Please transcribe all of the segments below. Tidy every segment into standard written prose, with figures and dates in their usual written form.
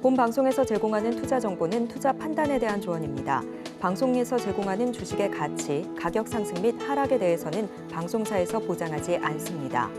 본 방송에서 제공하는 투자 정보는 투자 판단에 대한 조언입니다. 방송에서 제공하는 주식의 가치, 가격 상승 및 하락에 대해서는 방송사에서 보장하지 않습니다.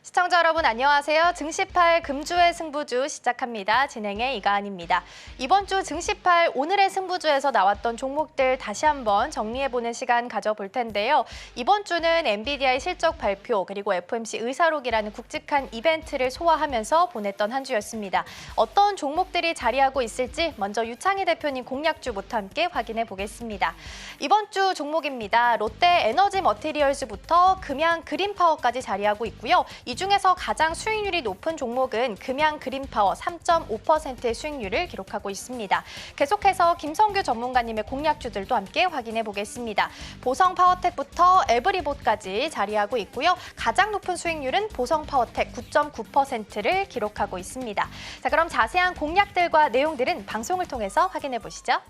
시청자 여러분 안녕하세요. 증시8 금주의 승부주 시작합니다. 진행의 이가은입니다. 이번 주 증시8 오늘의 승부주에서 나왔던 종목들 다시 한번 정리해보는 시간 가져볼 텐데요. 이번 주는 엔비디아의 실적 발표 그리고 FOMC 의사록이라는 굵직한 이벤트를 소화하면서 보냈던 한 주였습니다. 어떤 종목들이 자리하고 있을지 먼저 유창희 대표님 공략주부터 함께 확인해 보겠습니다. 이번 주 종목입니다. 롯데 에너지 머티리얼즈부터 금양 그린파워까지 자리하고 있고요. 이 중에서 가장 수익률이 높은 종목은 금양 그린파워 3.5%의 수익률을 기록하고 있습니다. 계속해서 김성규 전문가님의 공략주들도 함께 확인해 보겠습니다. 보성파워텍부터 에브리봇까지 자리하고 있고요. 가장 높은 수익률은 보성파워텍 9.9%를 기록하고 있습니다. 자, 그럼 자세한 공략들과 내용들은 방송을 통해서 확인해 보시죠.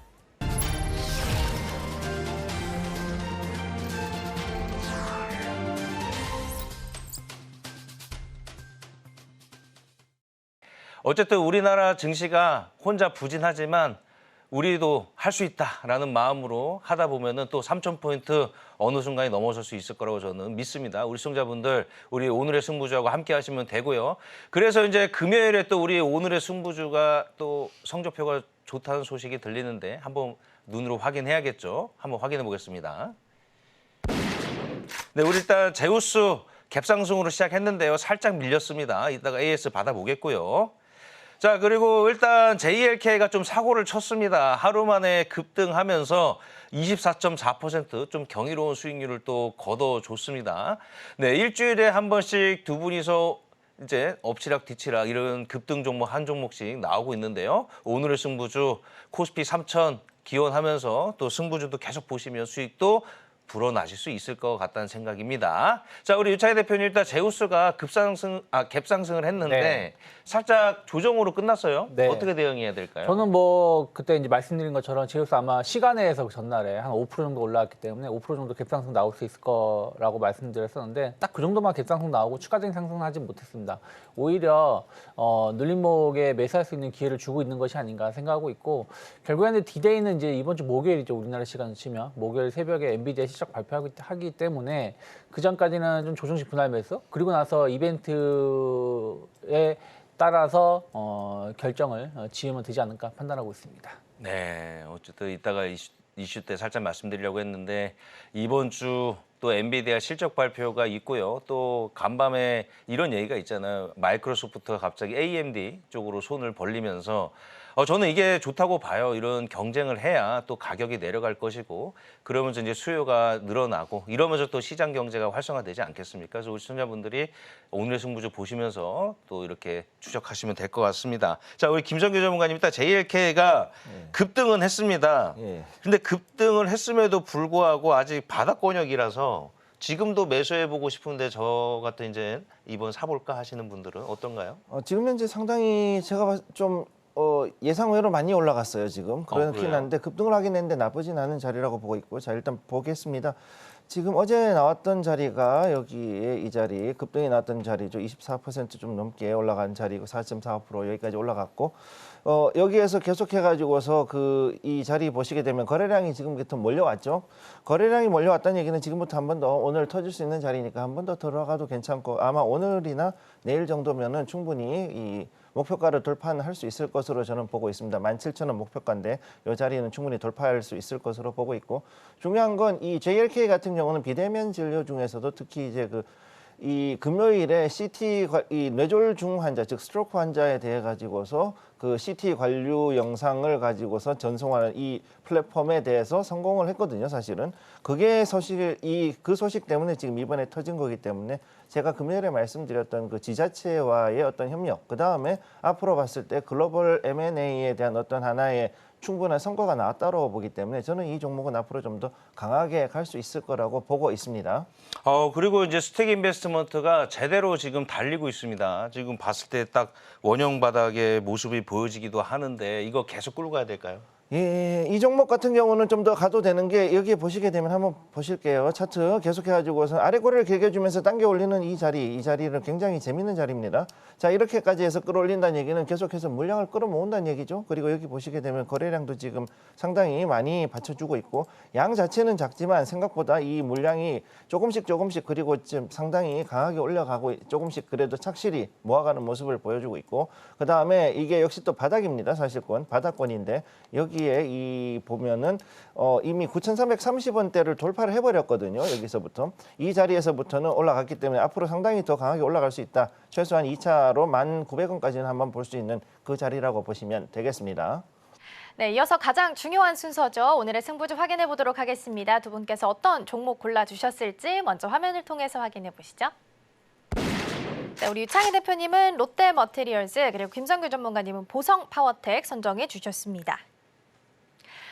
어쨌든 우리나라 증시가 혼자 부진하지만 우리도 할 수 있다라는 마음으로 하다 보면은 또 3,000포인트 어느 순간에 넘어설 수 있을 거라고 저는 믿습니다. 우리 시청자분들, 우리 오늘의 승부주하고 함께 하시면 되고요. 그래서 이제 금요일에 또 우리 오늘의 승부주가 또 성적표가 좋다는 소식이 들리는데 한번 눈으로 확인해야겠죠. 한번 확인해 보겠습니다. 네, 우리 일단 제우스 갭상승으로 시작했는데요. 살짝 밀렸습니다. 이따가 AS 받아보겠고요. 자, 그리고 일단 JLK가 좀 사고를 쳤습니다. 하루 만에 급등하면서 24.4% 좀 경이로운 수익률을 또 거둬줬습니다. 네, 일주일에 한 번씩 두 분이서 이제 엎치락 뒤치락 이런 급등 종목 한 종목씩 나오고 있는데요. 오늘의 승부주 코스피 3,000 기원하면서 또 승부주도 계속 보시면 수익도 불어나실 수 있을 것 같다는 생각입니다. 자, 우리 유창희 대표님 일단 제우스가 갭상승을 했는데 네. 살짝 조정으로 끝났어요. 네. 어떻게 대응해야 될까요? 저는 뭐 그때 이제 말씀드린 것처럼 제우스 아마 시간에서 전날에 한 5% 정도 올라왔기 때문에 5% 정도 갭상승 나올 수 있을 거라고 말씀드렸었는데 딱 그 정도만 갭상승 나오고 추가적인 상승은 하지 못했습니다. 오히려 눌림목에 매수할 수 있는 기회를 주고 있는 것이 아닌가 생각하고 있고 결국에는 디데이는 이제 이번 주 목요일이죠. 우리나라 시간으로 치면 목요일 새벽에 엔비디아 실적 발표하기 때문에 그 전까지는 좀 조정식 분할 매수 그리고 나서 이벤트에 따라서 결정을 지으면 되지 않을까 판단하고 있습니다. 네, 어쨌든 이따가 이슈 때 살짝 말씀드리려고 했는데 이번 주 또 엔비디아 실적 발표가 있고요. 또 간밤에 이런 얘기가 있잖아요. 마이크로소프트가 갑자기 AMD 쪽으로 손을 벌리면서 저는 이게 좋다고 봐요. 이런 경쟁을 해야 또 가격이 내려갈 것이고 그러면서 이제 수요가 늘어나고 이러면서 또 시장 경제가 활성화되지 않겠습니까? 그래서 우리 시청자분들이 오늘의 승부주 보시면서 또 이렇게 추적하시면 될 것 같습니다. 자, 우리 김성규 전문가님 일단 JLK가 급등은 했습니다. 근데 급등을 했음에도 불구하고 아직 바닥권역이라서 지금도 매수해보고 싶은데 저 같은 이제 이번 사볼까 하시는 분들은 어떤가요? 지금 현재 상당히 제가 좀 예상외로 많이 올라갔어요, 지금. 그렇긴 한데 급등을 하긴 했는데 나쁘진 않은 자리라고 보고 있고. 자, 일단 보겠습니다. 지금 어제 나왔던 자리가 여기에 이 자리, 급등이 나왔던 자리죠. 24% 좀 넘게 올라간 자리고 4.45% 여기까지 올라갔고 여기에서 계속해가지고서 이 자리 보시게 되면 거래량이 지금부터 몰려왔죠. 거래량이 몰려왔다는 얘기는 지금부터 한 번 더 오늘 터질 수 있는 자리니까 한 번 더 들어가도 괜찮고 아마 오늘이나 내일 정도면은 충분히 이 목표가를 돌파할 수 있을 것으로 저는 보고 있습니다. 17,000원 목표가인데 이 자리는 충분히 돌파할 수 있을 것으로 보고 있고 중요한 건 이 JLK 같은 경우는 비대면 진료 중에서도 특히 이제 이 금요일에 CT 이 뇌졸중 환자 즉 스트로크 환자에 대해 가지고서 그 CT 관류 영상을 가지고서 전송하는 이 플랫폼에 대해서 성공을 했거든요. 사실은 그게 그 소식 때문에 지금 이번에 터진 거기 때문에 제가 금요일에 말씀드렸던 그 지자체와의 어떤 협력 그 다음에 앞으로 봤을 때 글로벌 M&A에 대한 어떤 하나의 충분한 성과가 나왔다고 보기 때문에 저는 이 종목은 앞으로 좀 더 강하게 갈 수 있을 거라고 보고 있습니다. 그리고 이제 스택 인베스트먼트가 제대로 지금 달리고 있습니다. 지금 봤을 때 딱 원형 바닥의 모습이 보여지기도 하는데 이거 계속 끌고 가야 될까요? 예, 이 종목 같은 경우는 좀 더 가도 되는 게 여기에 보시게 되면 한번 보실게요. 차트 계속해가지고서 아래 고리를 개겨주면서 당겨 올리는 이 자리는 굉장히 재밌는 자리입니다. 자, 이렇게까지 해서 끌어올린다는 얘기는 계속해서 물량을 끌어모은다는 얘기죠. 그리고 여기 보시게 되면 거래량도 지금 상당히 많이 받쳐주고 있고 양 자체는 작지만 생각보다 이 물량이 조금씩 그리고 지금 상당히 강하게 올라가고 조금씩 그래도 착실히 모아가는 모습을 보여주고 있고 그 다음에 이게 역시 또 바닥입니다. 사실권 바닥권인데 여기에 이 보면은 이미 9,330원대를 돌파를 해버렸거든요. 여기서부터 이 자리에서부터는 올라갔기 때문에 앞으로 상당히 더 강하게 올라갈 수 있다. 최소한 2차로 1,900원까지는 한번 볼 수 있는 그 자리라고 보시면 되겠습니다. 네, 이어서 가장 중요한 순서죠. 오늘의 승부주 확인해 보도록 하겠습니다. 두 분께서 어떤 종목 골라주셨을지 먼저 화면을 통해서 확인해 보시죠. 네, 우리 유창희 대표님은 롯데머티리얼즈 그리고 김성규 전문가님은 보성파워텍 선정해 주셨습니다.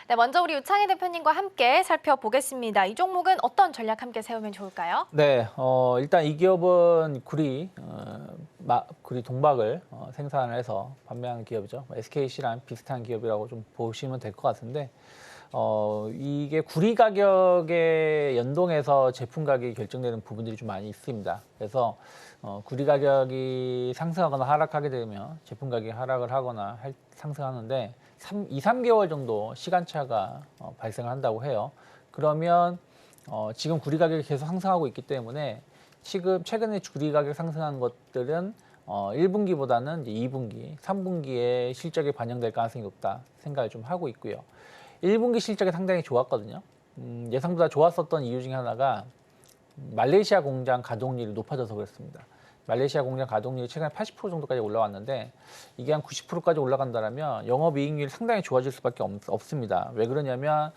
네, 먼저 우리 유창희 대표님과 함께 살펴보겠습니다. 이 종목은 어떤 전략 함께 세우면 좋을까요? 네, 일단 이 기업은 구리 동박을 생산을 해서 판매하는 기업이죠. SKC랑 비슷한 기업이라고 좀 보시면 될 것 같은데 이게 구리 가격에 연동해서 제품 가격이 결정되는 부분들이 좀 많이 있습니다. 그래서 구리 가격이 상승하거나 하락하게 되면 제품 가격이 하락을 하거나 상승하는데 2, 3개월 정도 시간차가 발생한다고 해요. 그러면 지금 구리 가격이 계속 상승하고 있기 때문에 최근에 구리 가격 상승한 것들은 1분기보다는 이제 2분기, 3분기에 실적이 반영될 가능성이 높다 생각을 좀 하고 있고요. 1분기 실적이 상당히 좋았거든요. 예상보다 좋았었던 이유 중에 하나가 말레이시아 공장 가동률이 높아져서 그렇습니다. 말레이시아 공장 가동률이 최근에 80% 정도까지 올라왔는데 이게 한 90%까지 올라간다면 영업이익률이 상당히 좋아질 수밖에 없습니다. 왜 그러냐면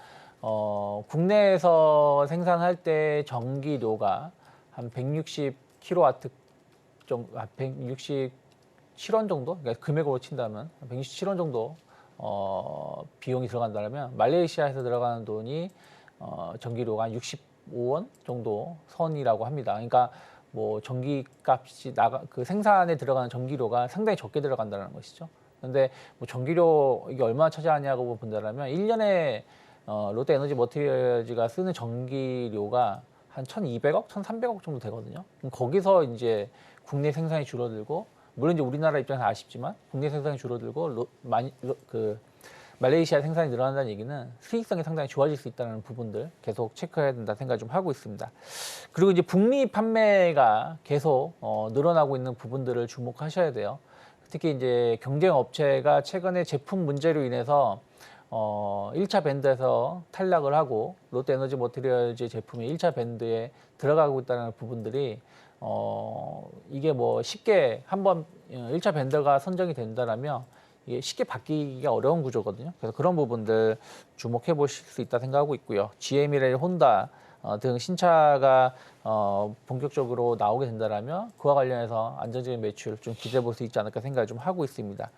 국내에서 생산할 때 전기료가 한 160kW 정도, 167원 정도, 그러니까 금액으로 친다면 167원 정도 비용이 들어간다면 말레이시아에서 들어가는 돈이 전기료가 한 65원 정도 선이라고 합니다. 그러니까 뭐 전기값이 그 생산에 들어가는 전기료가 상당히 적게 들어간다는 것이죠. 그런데 뭐 전기료 이게 얼마나 차지하냐고 본다면 1년에 롯데에너지머티리얼즈가 쓰는 전기료가 한 1,200억, 1,300억 정도 되거든요. 그럼 거기서 이제 국내 생산이 줄어들고 물론 이제 우리나라 입장에서 아쉽지만 국내 생산이 줄어들고 말레이시아 생산이 늘어난다는 얘기는 수익성이 상당히 좋아질 수 있다는 부분들 계속 체크해야 된다 생각을 좀 하고 있습니다. 그리고 이제 북미 판매가 계속 늘어나고 있는 부분들을 주목하셔야 돼요. 특히 이제 경쟁 업체가 최근에 제품 문제로 인해서 1차 밴드에서 탈락을 하고 롯데에너지머티리얼즈 제품이 1차 밴드에 들어가고 있다는 부분들이 이게 뭐 쉽게 한번 1차 밴드가 선정이 된다라면 이게 쉽게 바뀌기가 어려운 구조거든요. 그래서 그런 부분들 주목해 보실 수 있다 생각하고 있고요. GM이나 혼다 등 신차가 본격적으로 나오게 된다라면 그와 관련해서 안정적인 매출 좀 기대해 볼 수 있지 않을까 생각을 좀 하고 있습니다.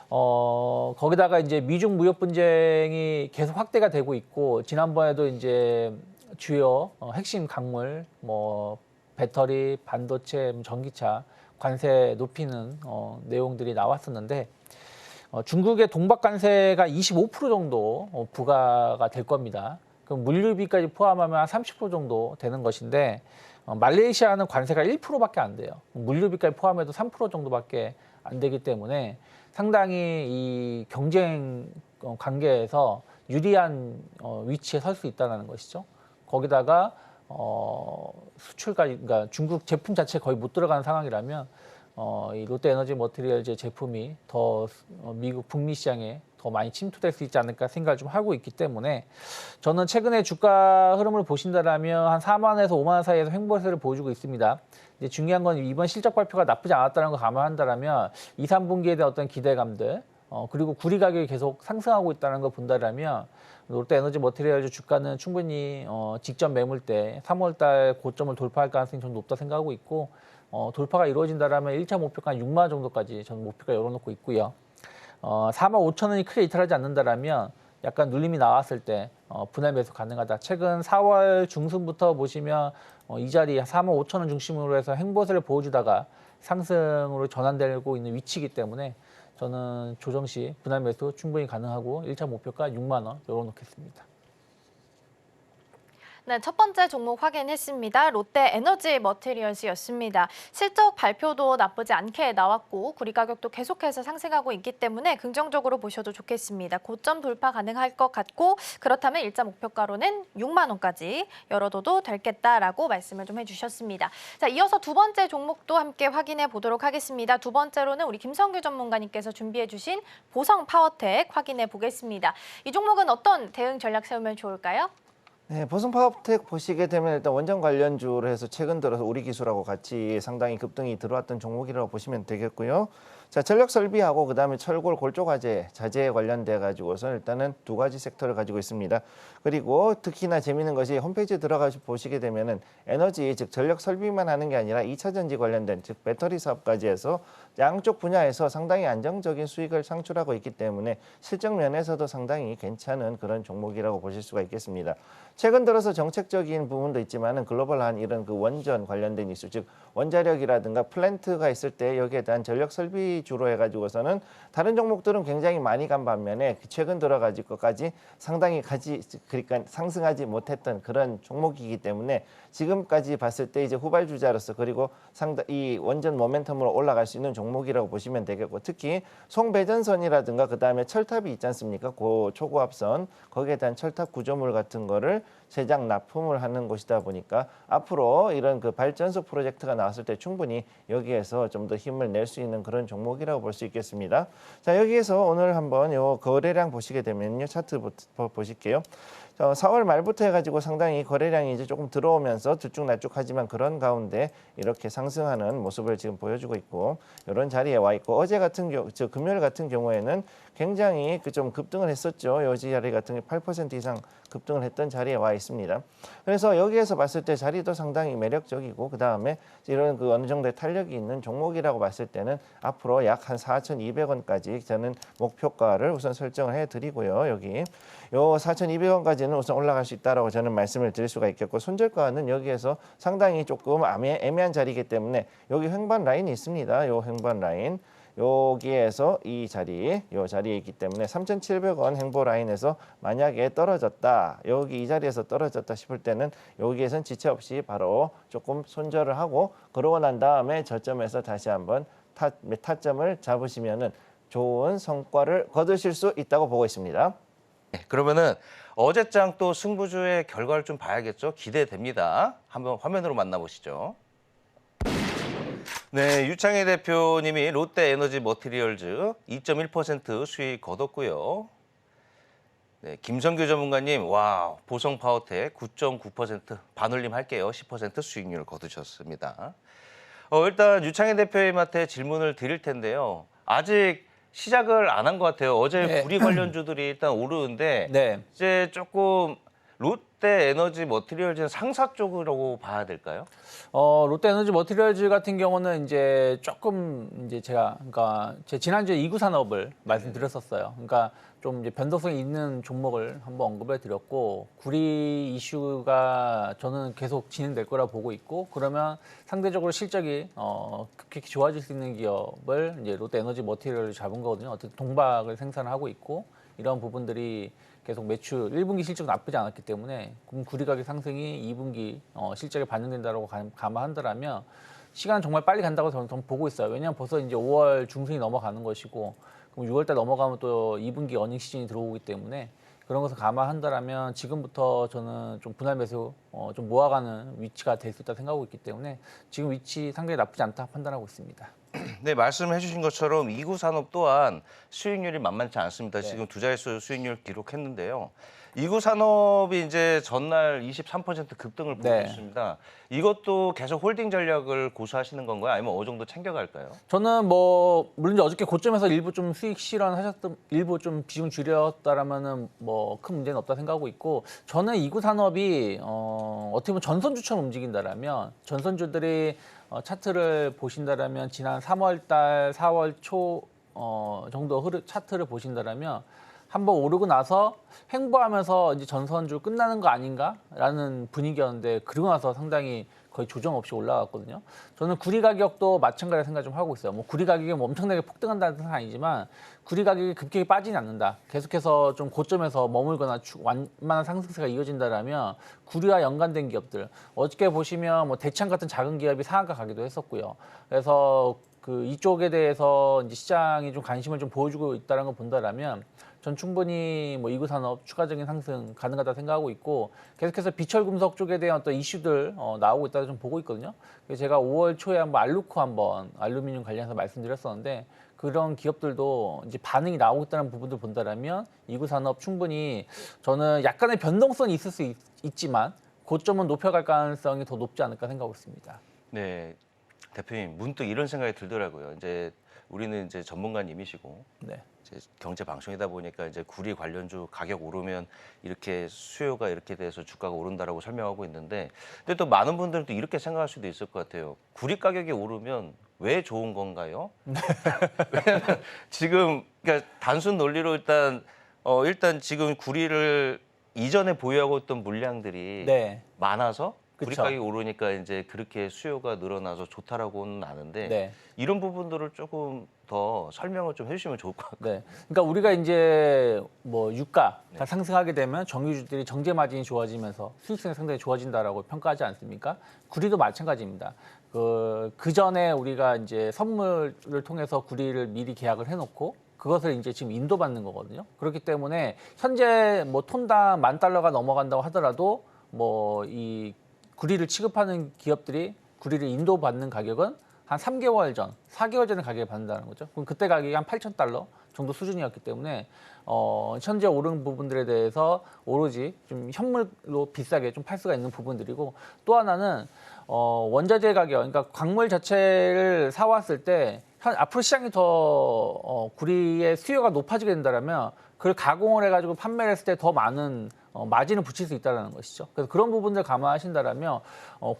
거기다가 이제 미중 무역 분쟁이 계속 확대가 되고 있고 지난번에도 이제 주요 핵심 강물 뭐 배터리, 반도체, 전기차 관세 높이는 내용들이 나왔었는데 중국의 동박 관세가 25% 정도 부과가 될 겁니다. 그럼 물류비까지 포함하면 한 30% 정도 되는 것인데 말레이시아는 관세가 1%밖에 안 돼요. 물류비까지 포함해도 3% 정도밖에 안 되기 때문에 상당히 이 경쟁 관계에서 유리한 위치에 설 수 있다는 것이죠. 거기다가 수출까지, 그러니까 중국 제품 자체 거의 못 들어가는 상황이라면 이 롯데에너지머티리얼즈 제품이 더 미국 북미 시장에 더 많이 침투될 수 있지 않을까 생각을 좀 하고 있기 때문에 저는 최근에 주가 흐름을 보신다라면 한 4만 원에서 5만 원 사이에서 횡보세를 보여주고 있습니다. 이제 중요한 건 이번 실적 발표가 나쁘지 않았다는 걸 감안한다라면 2, 3분기에 대한 어떤 기대감들 그리고 구리 가격이 계속 상승하고 있다는 걸 본다라면 롯데에너지머티리얼즈 주가는 충분히 직전 매물대 3월달 고점을 돌파할 가능성이 좀 높다 생각하고 있고 돌파가 이루어진다라면 1차 목표가 한 6만 원 정도까지 저는 목표가 열어놓고 있고요. 4만 5천 원이 크게 이탈하지 않는다라면 약간 눌림이 나왔을 때 분할 매수 가능하다. 최근 4월 중순부터 보시면 이 자리 4만 5천 원 중심으로 해서 횡보세를 보여주다가 상승으로 전환되고 있는 위치이기 때문에 저는 조정 시 분할 매수 충분히 가능하고 1차 목표가 6만 원 열어놓겠습니다. 네, 첫 번째 종목 확인했습니다. 롯데 에너지 머티리얼즈였습니다. 실적 발표도 나쁘지 않게 나왔고 구리 가격도 계속해서 상승하고 있기 때문에 긍정적으로 보셔도 좋겠습니다. 고점 돌파 가능할 것 같고 그렇다면 일자 목표가로는 6만 원까지 열어둬도 되겠다라고 말씀을 좀 해주셨습니다. 자, 이어서 두 번째 종목도 함께 확인해 보도록 하겠습니다. 두 번째로는 우리 김성규 전문가님께서 준비해 주신 보성 파워텍 확인해 보겠습니다. 이 종목은 어떤 대응 전략 세우면 좋을까요? 네, 보성 파워텍 보시게 되면 일단 원전 관련주로 해서 최근 들어서 우리 기술하고 같이 상당히 급등이 들어왔던 종목이라고 보시면 되겠고요. 자, 전력 설비하고 그다음에 철골 골조과제 자재에 관련돼 가지고서 일단은 두 가지 섹터를 가지고 있습니다. 그리고 특히나 재미있는 것이 홈페이지에 들어가서 보시게 되면은 에너지 즉 전력 설비만 하는 게 아니라 2차 전지 관련된 즉 배터리 사업까지 해서 양쪽 분야에서 상당히 안정적인 수익을 창출하고 있기 때문에 실적 면에서도 상당히 괜찮은 그런 종목이라고 보실 수가 있겠습니다. 최근 들어서 정책적인 부분도 있지만은 글로벌한 이런 그 원전 관련된 이슈, 즉 원자력이라든가 플랜트가 있을 때 여기에 대한 전력 설비 주로 해가지고서는 다른 종목들은 굉장히 많이 간 반면에 최근 들어가지고까지 상당히 그러니까 상승하지 못했던 그런 종목이기 때문에 지금까지 봤을 때 이제 후발주자로서 그리고 이 원전 모멘텀으로 올라갈 수 있는 종목이라고 보시면 되겠고 특히 송배전선이라든가 그 다음에 철탑이 있지 않습니까? 그 초고압선 거기에 대한 철탑 구조물 같은 거를 제작 납품을 하는 곳이다 보니까 앞으로 이런 그 발전소 프로젝트가 나왔을 때 충분히 여기에서 좀 더 힘을 낼 수 있는 그런 종목이라고 볼 수 있겠습니다. 자, 여기에서 오늘 한번 요 거래량 보시게 되면요. 차트 보실게요. 4월 말부터 해가지고 상당히 거래량이 이제 조금 들어오면서 들쭉날쭉하지만 그런 가운데 이렇게 상승하는 모습을 지금 보여주고 있고 이런 자리에 와 있고 어제 같은 금요일 같은 경우에는 굉장히 좀 급등을 했었죠. 요 자리 같은 게 8% 이상 급등을 했던 자리에 와 있습니다. 그래서 여기에서 봤을 때 자리도 상당히 매력적이고 그 다음에 이런 그 어느 정도의 탄력이 있는 종목이라고 봤을 때는 앞으로 약 한 4,200원까지 저는 목표가를 우선 설정을 해드리고요. 여기 요 4,200원까지는 우선 올라갈 수 있다라고 저는 말씀을 드릴 수가 있겠고 손절가는 여기에서 상당히 조금 애매한 자리이기 때문에 여기 횡반 라인이 있습니다. 요 횡반 라인. 여기에서 이 자리에 있기 때문에 3,700원 행보 라인에서 만약에 떨어졌다. 여기 이 자리에서 떨어졌다 싶을 때는 여기에선 지체 없이 바로 조금 손절을 하고 그러고 난 다음에 저점에서 다시 한번 타점을 잡으시면은 좋은 성과를 거두실 수 있다고 보고 있습니다. 네, 그러면은 어제장 또 승부주의 결과를 좀 봐야겠죠. 기대됩니다. 한번 화면으로 만나보시죠. 네, 유창희 대표님이 롯데 에너지 머티리얼즈 2.1% 수익 거뒀고요. 네, 김성규 전문가님, 와, 보성 파워텍 9.9% 반올림 할게요. 10% 수익률 거두셨습니다. 일단 유창희 대표님한테 질문을 드릴 텐데요. 아직 시작을 안 한 것 같아요. 어제 네. 구리 관련주들이 일단 오르는데 네. 이제 조금 롯데 에너지 머티리얼즈는 상사 쪽으로 봐야 될까요? 롯데 에너지 머티리얼즈 같은 경우는 이제 조금 이제 그러니까 제 지난주에 2구 산업을 말씀드렸었어요. 그러니까 좀 이제 변동성이 있는 종목을 한번 언급을 드렸고 구리 이슈가 저는 계속 진행될 거라 보고 있고 그러면 상대적으로 실적이 급격히 좋아질 수 있는 기업을 이제 롯데 에너지 머티리얼을 잡은 거거든요. 어쨌든 동박을 생산하고 있고 이런 부분들이 계속 매출 1분기 실적 나쁘지 않았기 때문에 구리 가격 상승이 2분기 실적에 반영된다고 감안한다면 시간 정말 빨리 간다고 저는 보고 있어요. 왜냐하면 벌써 이제 5월 중순이 넘어가는 것이고 그럼 6월달 넘어가면 또 2분기 어닝 시즌이 들어오기 때문에 그런 것을 감안한다면 지금부터 저는 좀 분할 매수 좀 모아가는 위치가 될 수 있다 생각하고 있기 때문에 지금 위치 상당히 나쁘지 않다 판단하고 있습니다. 네, 말씀해 주신 것처럼 2구 산업 또한 수익률이 만만치 않습니다. 네. 지금 두 자릿수 수익률 기록했는데요. 2구 산업이 이제 전날 23% 급등을 보여줬습니다. 이것도 계속 홀딩 전략을 고수하시는 건가요? 아니면 어느 정도 챙겨갈까요? 저는 물론 이제 어저께 고점에서 일부 좀 수익 실현하셨던 일부 좀 비중 줄였다라면은 큰 문제는 없다 생각하고 있고 저는 2구 산업이 어떻게 보면 전선주처럼 움직인다라면 전선주들이 차트를 보신다라면 지난 3월달 4월 초 정도 차트를 보신다라면 한번 오르고 나서 횡보하면서 이제 전선주 끝나는 거 아닌가라는 분위기였는데 그러고 나서 상당히 거의 조정 없이 올라갔거든요. 저는 구리 가격도 마찬가지 생각 좀 하고 있어요. 뭐 구리 가격이 뭐 엄청나게 폭등한다는 뜻은 아니지만 구리 가격이 급격히 빠지지 않는다. 계속해서 좀 고점에서 머물거나 완만한 상승세가 이어진다라면 구리와 연관된 기업들 어저께 보시면 뭐 대창 같은 작은 기업이 상한가 가기도 했었고요. 그래서 그 이쪽에 대해서 이제 시장이 좀 관심을 좀 보여주고 있다는 걸 본다라면 전 충분히 뭐 이구 산업 추가적인 상승 가능하다 생각하고 있고 계속해서 비철 금속 쪽에 대한 어떤 이슈들 나오고 있다고 좀 보고 있거든요. 그래서 제가 5월 초에 한번 알루코 한번 알루미늄 관련해서 말씀드렸었는데 그런 기업들도 이제 반응이 나오고 있다는 부분들 본다라면 이구 산업 충분히 저는 약간의 변동성이 있을 수 있지만 고점은 높여갈 가능성이 더 높지 않을까 생각하고 있습니다. 네, 대표님 문득 이런 생각이 들더라고요. 이제 우리는 이제 전문가님이시고 네. 이제 경제 방송이다 보니까 이제 구리 관련주 가격 오르면 이렇게 수요가 이렇게 돼서 주가가 오른다라고 설명하고 있는데, 근데 또 많은 분들도 이렇게 생각할 수도 있을 것 같아요. 구리 가격이 오르면 왜 좋은 건가요? 왜냐면 지금 그러니까 단순 논리로 일단 지금 구리를 이전에 보유하고 있던 물량들이 네. 많아서 구리 그쵸. 가격이 오르니까 이제 그렇게 수요가 늘어나서 좋다라고는 아는데 네. 이런 부분들을 조금 더 설명을 좀 해주시면 좋을 것 같아요. 네. 그러니까 우리가 이제 뭐 유가가 네. 상승하게 되면 정유주들이 정제 마진이 좋아지면서 수익성이 상당히 좋아진다라고 평가하지 않습니까? 구리도 마찬가지입니다. 그 전에 우리가 이제 선물을 통해서 구리를 미리 계약을 해놓고 그것을 이제 지금 인도받는 거거든요. 그렇기 때문에 현재 뭐 톤당 $10,000가 넘어간다고 하더라도 뭐 이 구리를 취급하는 기업들이 구리를 인도받는 가격은 한 3개월 전, 4개월 전에 가격을 받는다는 거죠. 그럼 그때 가격이 한 $8,000 정도 수준이었기 때문에 현재 오른 부분들에 대해서 오로지 좀 현물로 비싸게 좀 팔 수가 있는 부분들이고, 또 하나는 원자재 가격, 그러니까 광물 자체를 사왔을 때 앞으로 시장이 더 구리의 수요가 높아지게 된다면 그걸 가공을 해가지고 판매를 했을 때 더 많은 마진을 붙일 수 있다는 것이죠. 그래서 그런 부분들 감안하신다라면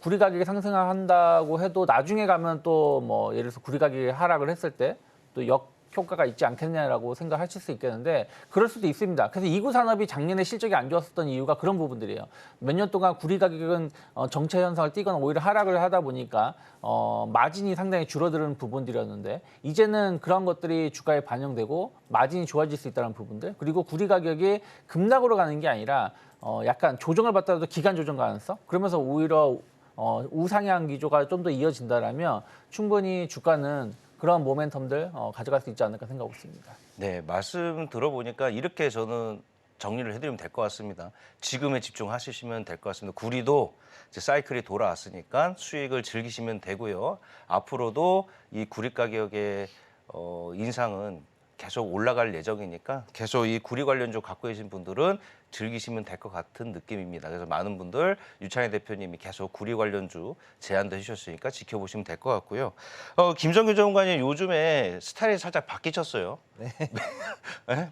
구리 가격이 상승한다고 해도 나중에 가면 또 뭐 예를 들어서 구리 가격이 하락을 했을 때 또 역효과가 있지 않겠냐라고 생각하실 수 있겠는데 그럴 수도 있습니다. 그래서 이구 산업이 작년에 실적이 안 좋았었던 이유가 그런 부분들이에요. 몇 년 동안 구리 가격은 정체 현상을 띠거나 오히려 하락을 하다 보니까 마진이 상당히 줄어드는 부분들이었는데 이제는 그런 것들이 주가에 반영되고 마진이 좋아질 수 있다는 부분들, 그리고 구리 가격이 급락으로 가는 게 아니라 약간 조정을 받더라도 기간 조정 가능성, 그러면서 오히려 우상향 기조가 좀 더 이어진다라면 충분히 주가는 그런 모멘텀들 가져갈 수 있지 않을까 생각하고 있습니다. 네, 말씀 들어보니까 이렇게 저는 정리를 해드리면 될 것 같습니다. 지금에 집중하시면 될 것 같습니다. 구리도 이제 사이클이 돌아왔으니까 수익을 즐기시면 되고요. 앞으로도 이 구리 가격의 인상은 계속 올라갈 예정이니까 계속 이 구리 관련주 갖고 계신 분들은 즐기시면 될 것 같은 느낌입니다. 그래서 많은 분들 유창희 대표님이 계속 구리 관련주 제안도 해주셨으니까 지켜보시면 될 것 같고요. 김정규 전문가님 요즘에 스타일이 살짝 바뀌셨어요. 네.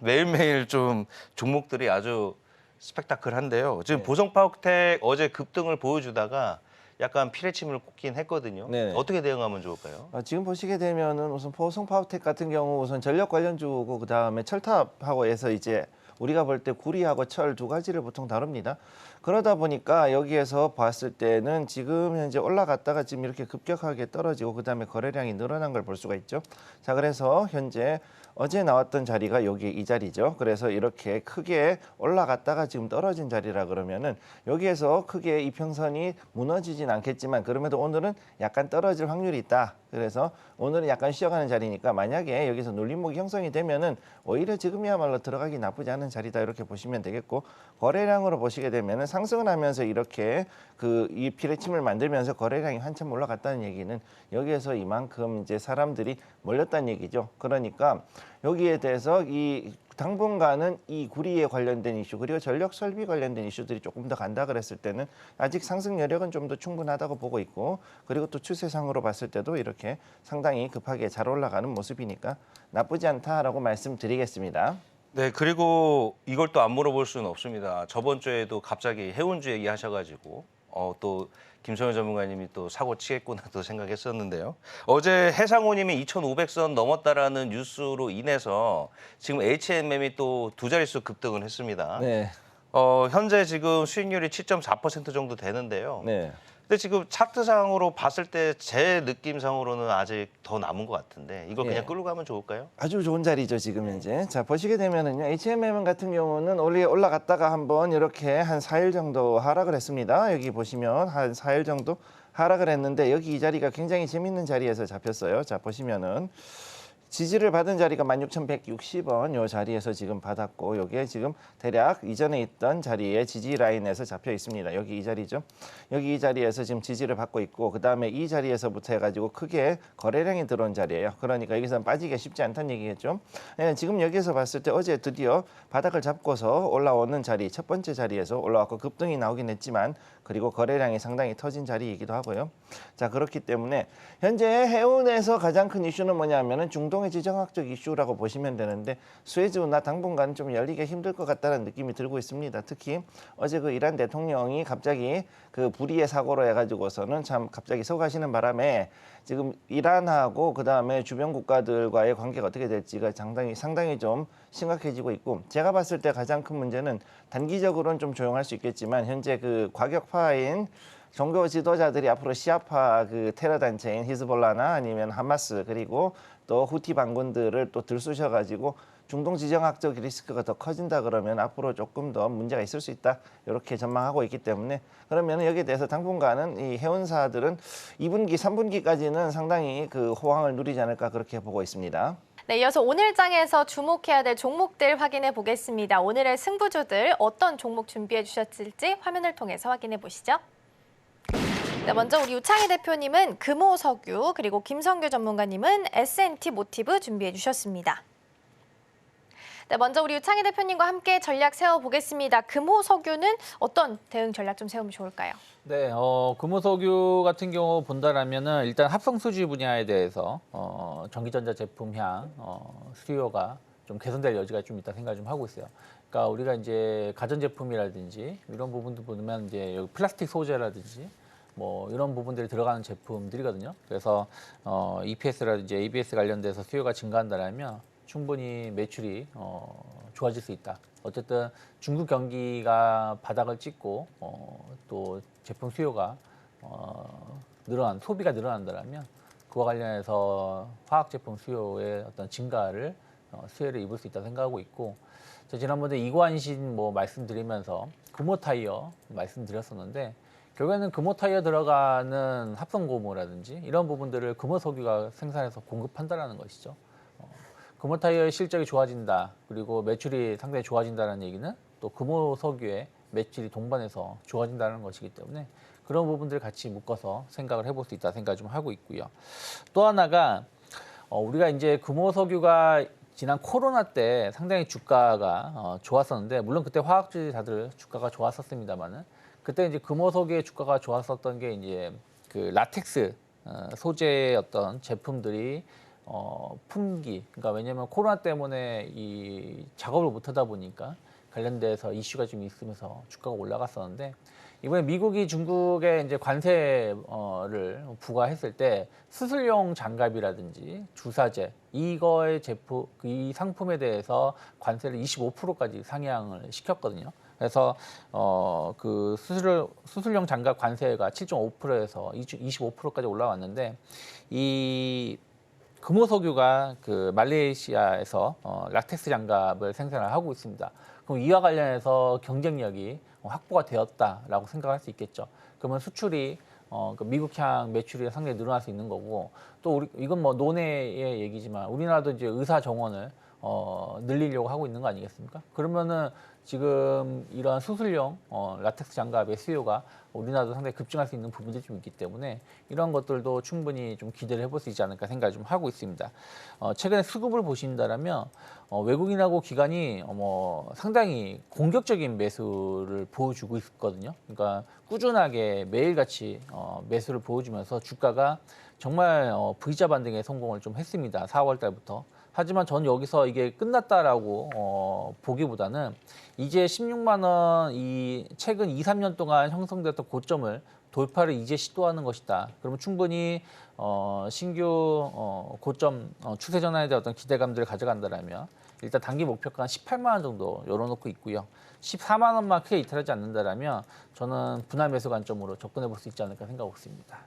매일매일 좀 종목들이 아주 스펙타클한데요. 지금 네. 보성파워텍 어제 급등을 보여주다가 약간 피레침을 꽂긴 했거든요. 네. 어떻게 대응하면 좋을까요? 지금 보시게 되면은 우선 보성파워텍 같은 경우 우선 전력 관련주고 그 다음에 철탑하고 해서 이제 우리가 볼 때 구리하고 철 두 가지를 보통 다룹니다. 그러다 보니까 여기에서 봤을 때는 지금 현재 올라갔다가 지금 이렇게 급격하게 떨어지고 그 다음에 거래량이 늘어난 걸 볼 수가 있죠. 자, 그래서 현재 어제 나왔던 자리가 여기 이 자리죠. 그래서 이렇게 크게 올라갔다가 지금 떨어진 자리라 그러면은 여기에서 크게 이평선이 무너지진 않겠지만 그럼에도 오늘은 약간 떨어질 확률이 있다. 그래서 오늘은 약간 쉬어가는 자리니까 만약에 여기서 눌림목이 형성이 되면은 오히려 지금이야말로 들어가기 나쁘지 않은 자리다 이렇게 보시면 되겠고, 거래량으로 보시게 되면은 상승을 하면서 이렇게 이 피레침을 만들면서 거래량이 한참 올라갔다는 얘기는 여기에서 이만큼 이제 사람들이 몰렸다는 얘기죠. 그러니까 여기에 대해서 이 당분간은 이 구리에 관련된 이슈 그리고 전력 설비 관련된 이슈들이 조금 더 간다 그랬을 때는 아직 상승 여력은 좀 더 충분하다고 보고 있고, 그리고 또 추세상으로 봤을 때도 이렇게 상당히 급하게 잘 올라가는 모습이니까 나쁘지 않다라고 말씀드리겠습니다. 네, 그리고 이걸 또 안 물어볼 수는 없습니다. 저번 주에도 갑자기 해운주 얘기하셔가지고 또 김성현 전문가님이 또 사고 치겠구나 또 생각했었는데요. 어제 해상호님이 2,500선 넘었다라는 뉴스로 인해서 지금 H&M이 또 두 자릿수 급등을 했습니다. 네. 현재 지금 수익률이 7.4% 정도 되는데요. 네. 근데 지금 차트상으로 봤을 때 제 느낌상으로는 아직 더 남은 것 같은데 이거 그냥 예. 끌고 가면 좋을까요? 아주 좋은 자리죠 지금 현재. 자 보시게 되면은요 HMM 같은 경우는 원래 올라갔다가 한번 이렇게 한 4일 정도 하락을 했습니다. 여기 보시면 한 4일 정도 하락을 했는데 여기 이 자리가 굉장히 재밌는 자리에서 잡혔어요. 자 보시면은 지지를 받은 자리가 16,160원 요 자리에서 지금 받았고 요게 지금 대략 이전에 있던 자리에 지지 라인에서 잡혀 있습니다. 여기 이 자리죠. 여기 이 자리에서 지금 지지를 받고 있고 그다음에 이 자리에서부터 해가지고 크게 거래량이 들어온 자리예요. 그러니까 여기서는 빠지기가 쉽지 않다는 얘기겠죠. 예, 지금 여기에서 봤을 때 어제 드디어 바닥을 잡고서 올라오는 자리 첫 번째 자리에서 올라왔고 급등이 나오긴 했지만 그리고 거래량이 상당히 터진 자리이기도 하고요. 자 그렇기 때문에 현재 해운에서 가장 큰 이슈는 뭐냐면은 중동의 지정학적 이슈라고 보시면 되는데 수에즈나 당분간 좀 열리기 힘들 것 같다는 느낌이 들고 있습니다. 특히 어제 그 이란 대통령이 갑자기 그 불의의 사고로 해가지고서는 참 갑자기 서가시는 바람에 지금 이란하고 그 다음에 주변 국가들과의 관계가 어떻게 될지가 상당히 좀 심각해지고 있고 제가 봤을 때 가장 큰 문제는 단기적으로는 좀 조용할 수 있겠지만 현재 그 과격파인 종교 지도자들이 앞으로 시아파 그 테러 단체인 히즈볼라나 아니면 하마스 그리고 또 후티 반군들을 또 들쑤셔가지고 중동 지정학적 리스크가 더 커진다 그러면 앞으로 조금 더 문제가 있을 수 있다 이렇게 전망하고 있기 때문에 그러면 여기에 대해서 당분간은 이 해운사들은 2분기, 3분기까지는 상당히 그 호황을 누리지 않을까 그렇게 보고 있습니다. 네, 이어서 오늘 장에서 주목해야 될 종목들 확인해 보겠습니다. 오늘의 승부주들 어떤 종목 준비해 주셨을지 화면을 통해서 확인해 보시죠. 네, 먼저 우리 우창희 대표님은 금호석유 그리고 김성규 전문가님은 S&T 모티브 준비해 주셨습니다. 네, 먼저 우리 우창희 대표님과 함께 전략 세워보겠습니다. 금호석유는 어떤 대응 전략 좀 세우면 좋을까요? 네, 금호석유 같은 경우 본다라면은 일단 합성수지 분야에 대해서 전기전자 제품향 수요가 좀 개선될 여지가 좀 있다 생각 좀 하고 있어요. 그러니까 우리가 이제 가전제품이라든지 이런 부분도 보면 이제 여기 플라스틱 소재라든지 뭐 이런 부분들이 들어가는 제품들이거든요. 그래서 EPS라든지 ABS 관련돼서 수요가 증가한다라면 충분히 매출이 좋아질 수 있다. 어쨌든 중국 경기가 바닥을 찍고 또 제품 수요가 소비가 늘어난다면 그와 관련해서 화학 제품 수요의 어떤 증가를 수혜를 입을 수 있다 생각하고 있고 지난번에 이관신 뭐 말씀드리면서 금호 타이어 말씀드렸었는데 결국에는 금호 타이어 들어가는 합성 고무라든지 이런 부분들을 금호석유가 생산해서 공급한다라는 것이죠. 금호 타이어의 실적이 좋아진다 그리고 매출이 상당히 좋아진다는 얘기는 또 금호석유의 매출이 동반해서 좋아진다는 것이기 때문에 그런 부분들을 같이 묶어서 생각을 해볼 수 있다 생각 좀 하고 있고요. 또 하나가 우리가 이제 금호석유가 지난 코로나 때 상당히 주가가 좋았었는데 물론 그때 화학주들 다들 주가가 좋았었습니다만은 그때 이제 금호석유의 주가가 좋았었던 게 이제 그 라텍스 소재의 어떤 제품들이 품귀 그러니까 왜냐하면 코로나 때문에 이 작업을 못하다 보니까 관련돼서 이슈가 좀 있으면서 주가가 올라갔었는데 이번에 미국이 중국에 이제 관세를 부과했을 때 수술용 장갑이라든지 주사제 이거의 제품 이 상품에 대해서 관세를 25%까지 상향을 시켰거든요. 그래서 그 수술용 장갑 관세가 7.5%에서 25%까지 올라왔는데 이 금호석유가 그 말레이시아에서 라텍스 장갑을 생산을 하고 있습니다. 그럼 이와 관련해서 경쟁력이 확보가 되었다라고 생각할 수 있겠죠. 그러면 수출이 그 미국향 매출이 상당히 늘어날 수 있는 거고 또 이건 뭐 논외의 얘기지만 우리나라도 이제 의사 정원을 늘리려고 하고 있는 거 아니겠습니까? 그러면은 지금 이러한 수술용 라텍스 장갑의 수요가 우리나라도 상당히 급증할 수 있는 부분들이 좀 있기 때문에 이런 것들도 충분히 좀 기대를 해볼 수 있지 않을까 생각을 좀 하고 있습니다. 최근에 수급을 보신다라면 외국인하고 기관이 상당히 공격적인 매수를 보여주고 있거든요. 그러니까 꾸준하게 매일같이 매수를 보여주면서 주가가 정말 V자 반등에 성공을 좀 했습니다. 4월 달부터. 하지만 저는 여기서 이게 끝났다라고 보기보다는 이제 16만 원 이 최근 2, 3년 동안 형성됐던 고점을 돌파를 이제 시도하는 것이다. 그러면 충분히 신규 고점 추세 전환에 대한 어떤 기대감들을 가져간다라면 일단 단기 목표가 한 18만 원 정도 열어놓고 있고요. 14만 원만 크게 이탈하지 않는다라면 저는 분할 매수 관점으로 접근해 볼 수 있지 않을까 생각하고 있습니다.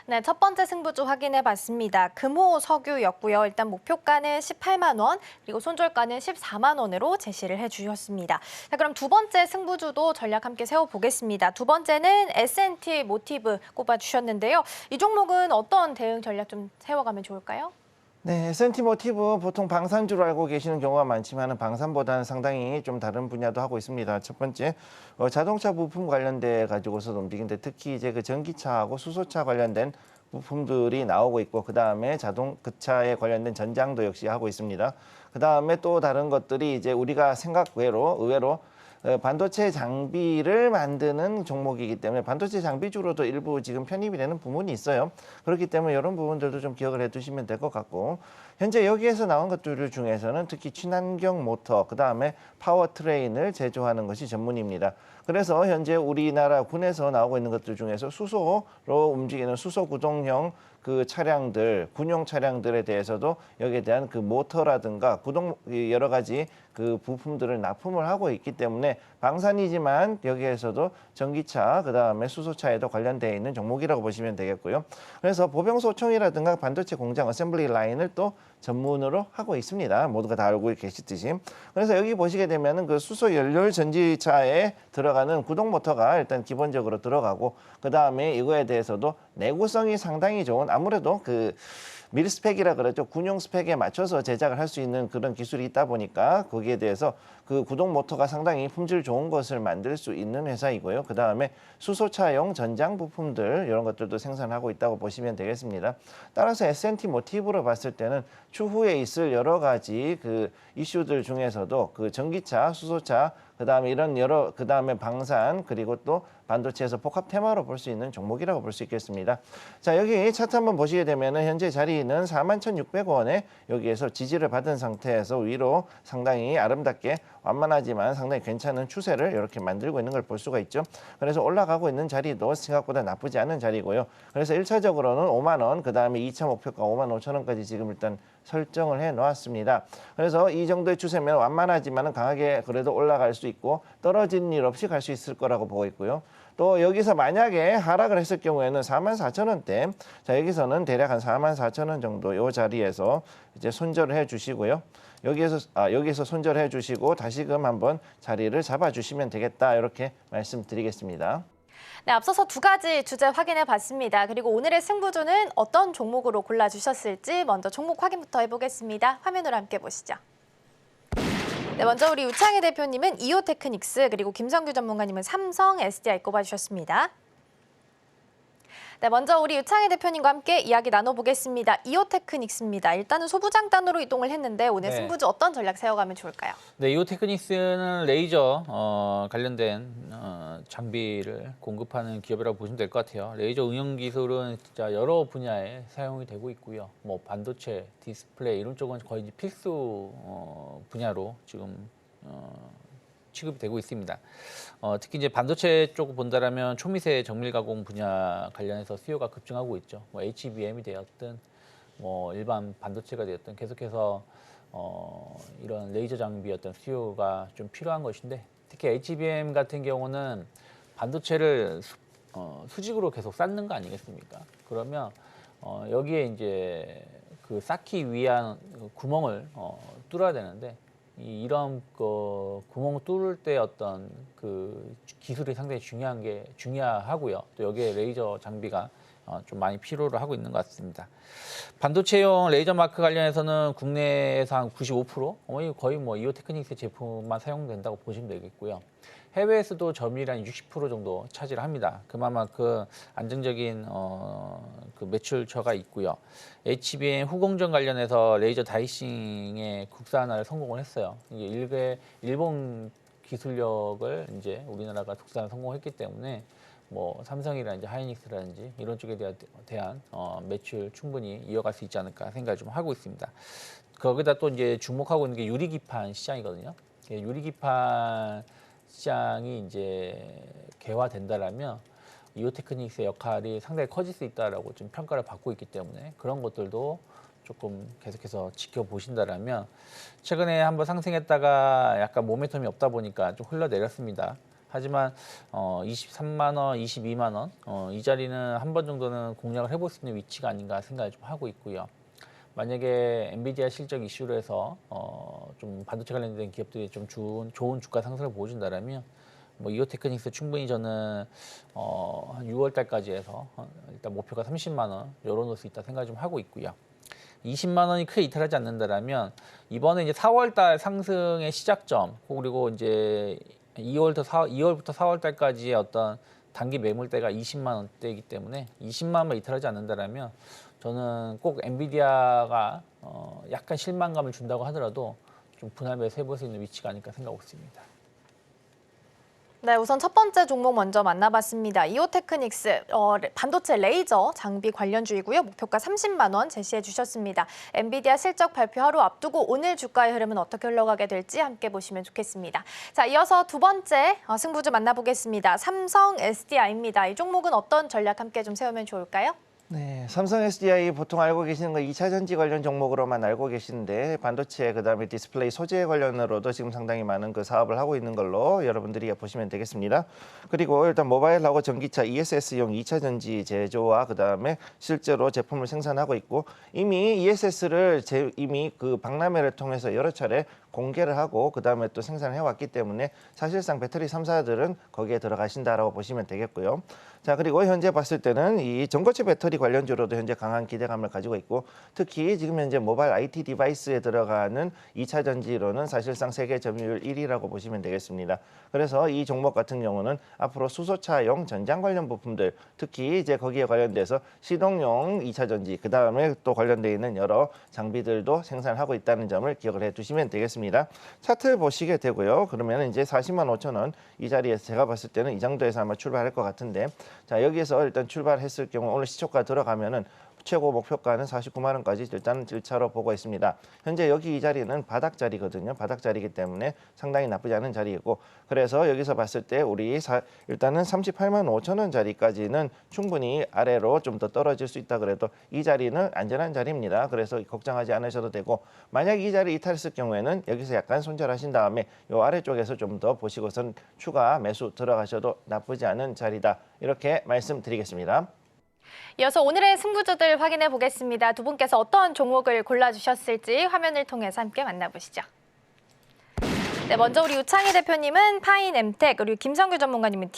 네, 첫 번째 승부주 확인해 봤습니다. 금호 석유였고요. 일단 목표가는 18만 원, 그리고 손절가는 14만 원으로 제시를 해주셨습니다. 자, 그럼 두 번째 승부주도 전략 함께 세워보겠습니다. 두 번째는 S&T 모티브 꼽아주셨는데요. 이 종목은 어떤 대응 전략 좀 세워가면 좋을까요? 네, S&T 모티브 보통 방산주로 알고 계시는 경우가 많지만 방산보다는 상당히 좀 다른 분야도 하고 있습니다. 첫 번째, 자동차 부품 관련돼 가지고서 움직이는데 특히 이제 그 전기차하고 수소차 관련된 부품들이 나오고 있고 그 다음에 자동차에 관련된 전장도 역시 하고 있습니다. 그 다음에 또 다른 것들이 이제 우리가 생각 외로 의외로 반도체 장비를 만드는 종목이기 때문에 반도체 장비주로도 일부 지금 편입이 되는 부분이 있어요. 그렇기 때문에 이런 부분들도 좀 기억을 해두시면 될 것 같고 현재 여기에서 나온 것들 중에서는 특히 친환경 모터, 그 다음에 파워트레인을 제조하는 것이 전문입니다. 그래서 현재 우리나라 군에서 나오고 있는 것들 중에서 수소로 움직이는 수소 구동형 그 차량들, 군용 차량들에 대해서도 여기에 대한 그 모터라든가 구동 여러 가지 그 부품들을 납품을 하고 있기 때문에 방산이지만 여기에서도 전기차, 그 다음에 수소차에도 관련되어 있는 종목이라고 보시면 되겠고요. 그래서 보병소총이라든가 반도체 공장 어셈블리 라인을 또 전문으로 하고 있습니다. 모두가 다 알고 계시듯이. 그래서 여기 보시게 되면은 그 수소 연료 전지차에 들어가는 구동 모터가 일단 기본적으로 들어가고 그 다음에 이거에 대해서도 내구성이 상당히 좋은 아무래도 그 밀스펙이라 그러죠. 군용 스펙에 맞춰서 제작을 할 수 있는 그런 기술이 있다 보니까 거기에 대해서 그 구동 모터가 상당히 품질 좋은 것을 만들 수 있는 회사이고요. 그 다음에 수소차용 전장 부품들 이런 것들도 생산하고 있다고 보시면 되겠습니다. 따라서 S&T 모티브로 봤을 때는 추후에 있을 여러 가지 그 이슈들 중에서도 그 전기차, 수소차, 그다음에 이런 여러 그다음에 방산 그리고 또 반도체에서 복합 테마로 볼 수 있는 종목이라고 볼 수 있겠습니다. 자, 여기 차트 한번 보시게 되면은 현재 자리는 41,600원에 여기에서 지지를 받은 상태에서 위로 상당히 아름답게 완만하지만 상당히 괜찮은 추세를 이렇게 만들고 있는 걸 볼 수가 있죠. 그래서 올라가고 있는 자리도 생각보다 나쁘지 않은 자리고요. 그래서 1차적으로는 5만 원, 그다음에 2차 목표가 5만 5천 원까지 지금 일단 설정을 해 놓았습니다. 그래서 이 정도의 추세면 완만하지만 강하게 그래도 올라갈 수 있고 떨어지는 일 없이 갈 수 있을 거라고 보고 있고요. 또 여기서 만약에 하락을 했을 경우에는 44,000원대, 자 여기서는 대략 한 44,000원 정도 이 자리에서 이제 손절을 해주시고요. 여기에서 손절해 주시고 다시금 한번 자리를 잡아주시면 되겠다 이렇게 말씀드리겠습니다. 네, 앞서서 두 가지 주제 확인해 봤습니다. 그리고 오늘의 승부주는 어떤 종목으로 골라주셨을지 먼저 종목 확인부터 해보겠습니다. 화면으로 함께 보시죠. 네, 먼저 우리 우창희 대표님은 이오테크닉스, 그리고 김성규 전문가님은 삼성 SDI 꼽아주셨습니다. 네, 먼저 우리 유창희 대표님과 함께 이야기 나눠보겠습니다. 이오테크닉스입니다. 일단은 소부장단으로 이동을 했는데 오늘 네. 승부주 어떤 전략 세워가면 좋을까요? 네, 이오테크닉스는 레이저 관련된 장비를 공급하는 기업이라고 보시면 될 것 같아요. 레이저 응용 기술은 진짜 여러 분야에 사용이 되고 있고요. 뭐 반도체, 디스플레이 이런 쪽은 거의 이제 필수 분야로 지금 취급이 되고 있습니다. 특히 이제 반도체 쪽 본다라면 초미세 정밀 가공 분야 관련해서 수요가 급증하고 있죠. 뭐 HBM이 되었든 뭐 일반 반도체가 되었든 계속해서 이런 레이저 장비 어떤 수요가 좀 필요한 것인데 특히 HBM 같은 경우는 반도체를 수직으로 계속 쌓는 거 아니겠습니까? 그러면 여기에 이제 그 쌓기 위한 구멍을 뚫어야 되는데 이런 구멍 뚫을 때 어떤 그 기술이 상당히 중요하고요. 또 여기에 레이저 장비가 좀 많이 필요로 하고 있는 것 같습니다. 반도체용 레이저 마크 관련해서는 국내에서 한 95%, 거의 뭐 이오테크닉스 제품만 사용된다고 보시면 되겠고요. 해외에서도 점유율 한 60% 정도 차지를 합니다. 그만큼 안정적인 그 매출처가 있고요. HBM 후공정 관련해서 레이저 다이싱의 국산화를 성공을 했어요. 이게 일본 기술력을 이제 우리나라가 국산 성공했기 때문에 뭐 삼성이라든지 하이닉스라든지 이런 쪽에 대한 매출 충분히 이어갈 수 있지 않을까 생각을 좀 하고 있습니다. 거기다 또 이제 주목하고 있는 게 유리기판 시장이거든요. 유리기판 시장이 이제 개화된다라면 이오테크닉스의 역할이 상당히 커질 수 있다라고 좀 평가를 받고 있기 때문에 그런 것들도 조금 계속해서 지켜보신다라면 최근에 한번 상승했다가 약간 모멘텀이 없다 보니까 좀 흘러내렸습니다. 하지만 23만 원, 22만 원, 이 자리는 한 번 정도는 공략을 해볼 수 있는 위치가 아닌가 생각을 좀 하고 있고요. 만약에 엔비디아 실적 이슈로 해서 좀 반도체 관련된 기업들이 좀 좋은 주가 상승을 보여준다라면 뭐 이오테크닉스 충분히 저는 한 6월 달까지 해서 일단 목표가 30만 원 열어놓을 수 있다 생각을 좀 하고 있고요. 20만 원이 크게 이탈하지 않는다라면 이번에 이제 4월 달 상승의 시작점 그리고 이제 2월부터 4월 달까지의 어떤 단기 매물대가 20만 원대이기 때문에 20만 원만 이탈하지 않는다라면 저는 꼭 엔비디아가 약간 실망감을 준다고 하더라도 좀 분할 매수해볼 수 있는 위치가 아닐까 생각하고 있습니다. 네, 우선 첫 번째 종목 먼저 만나봤습니다. 이오테크닉스 반도체 레이저 장비 관련주이고요. 목표가 30만 원 제시해 주셨습니다. 엔비디아 실적 발표 하루 앞두고 오늘 주가의 흐름은 어떻게 흘러가게 될지 함께 보시면 좋겠습니다. 자, 이어서 두 번째 승부주 만나보겠습니다. 삼성 SDI입니다. 이 종목은 어떤 전략 함께 좀 세우면 좋을까요? 네, 삼성 SDI 보통 알고 계시는 거 2차 전지 관련 종목으로만 알고 계시는데 반도체 그다음에 디스플레이 소재 관련으로도 지금 상당히 많은 그 사업을 하고 있는 걸로 여러분들이 보시면 되겠습니다. 그리고 일단 모바일하고 전기차 ESS용 2차 전지 제조와 그다음에 실제로 제품을 생산하고 있고 이미 ESS를 이미 그 박람회를 통해서 여러 차례 공개를 하고 그다음에 또 생산을 해왔기 때문에 사실상 배터리 3사들은 거기에 들어가신다라고 보시면 되겠고요. 자, 그리고 현재 봤을 때는 이 전고체 배터리 관련주로도 현재 강한 기대감을 가지고 있고 특히 지금 현재 모바일 IT 디바이스에 들어가는 2차 전지로는 사실상 세계 점유율 1위라고 보시면 되겠습니다. 그래서 이 종목 같은 경우는 앞으로 수소차용 전장 관련 부품들 특히 이제 거기에 관련돼서 시동용 2차 전지 그다음에 또 관련되어 있는 여러 장비들도 생산하고 있다는 점을 기억을 해 두시면 되겠습니다. 차트 보시게 되고요. 그러면 이제 40만 5천 원 이 자리에서 제가 봤을 때는 이 정도에서 아마 출발할 것 같은데 자, 여기에서 일단 출발했을 경우 오늘 시초가 들어가면은 최고 목표가는 49만 원까지 일단 1차로 보고 있습니다. 현재 여기 이 자리는 바닥 자리거든요. 바닥 자리이기 때문에 상당히 나쁘지 않은 자리이고 그래서 여기서 봤을 때 우리 일단은 38만 5천 원 자리까지는 충분히 아래로 좀 더 떨어질 수 있다 그래도 이 자리는 안전한 자리입니다. 그래서 걱정하지 않으셔도 되고 만약 이 자리 이탈했을 경우에는 여기서 약간 손절하신 다음에 이 아래쪽에서 좀 더 보시고선 추가 매수 들어가셔도 나쁘지 않은 자리다. 이렇게 말씀드리겠습니다. 이어서 오늘의 승부주들 확인해 보겠습니다. 두 분께서 어떤 종목을 골라주셨을지 화면을 통해서 함께 만나보시죠. 네, 먼저 우리 유창희 대표님은 파인엠텍, 그리고 김성규 전문가님은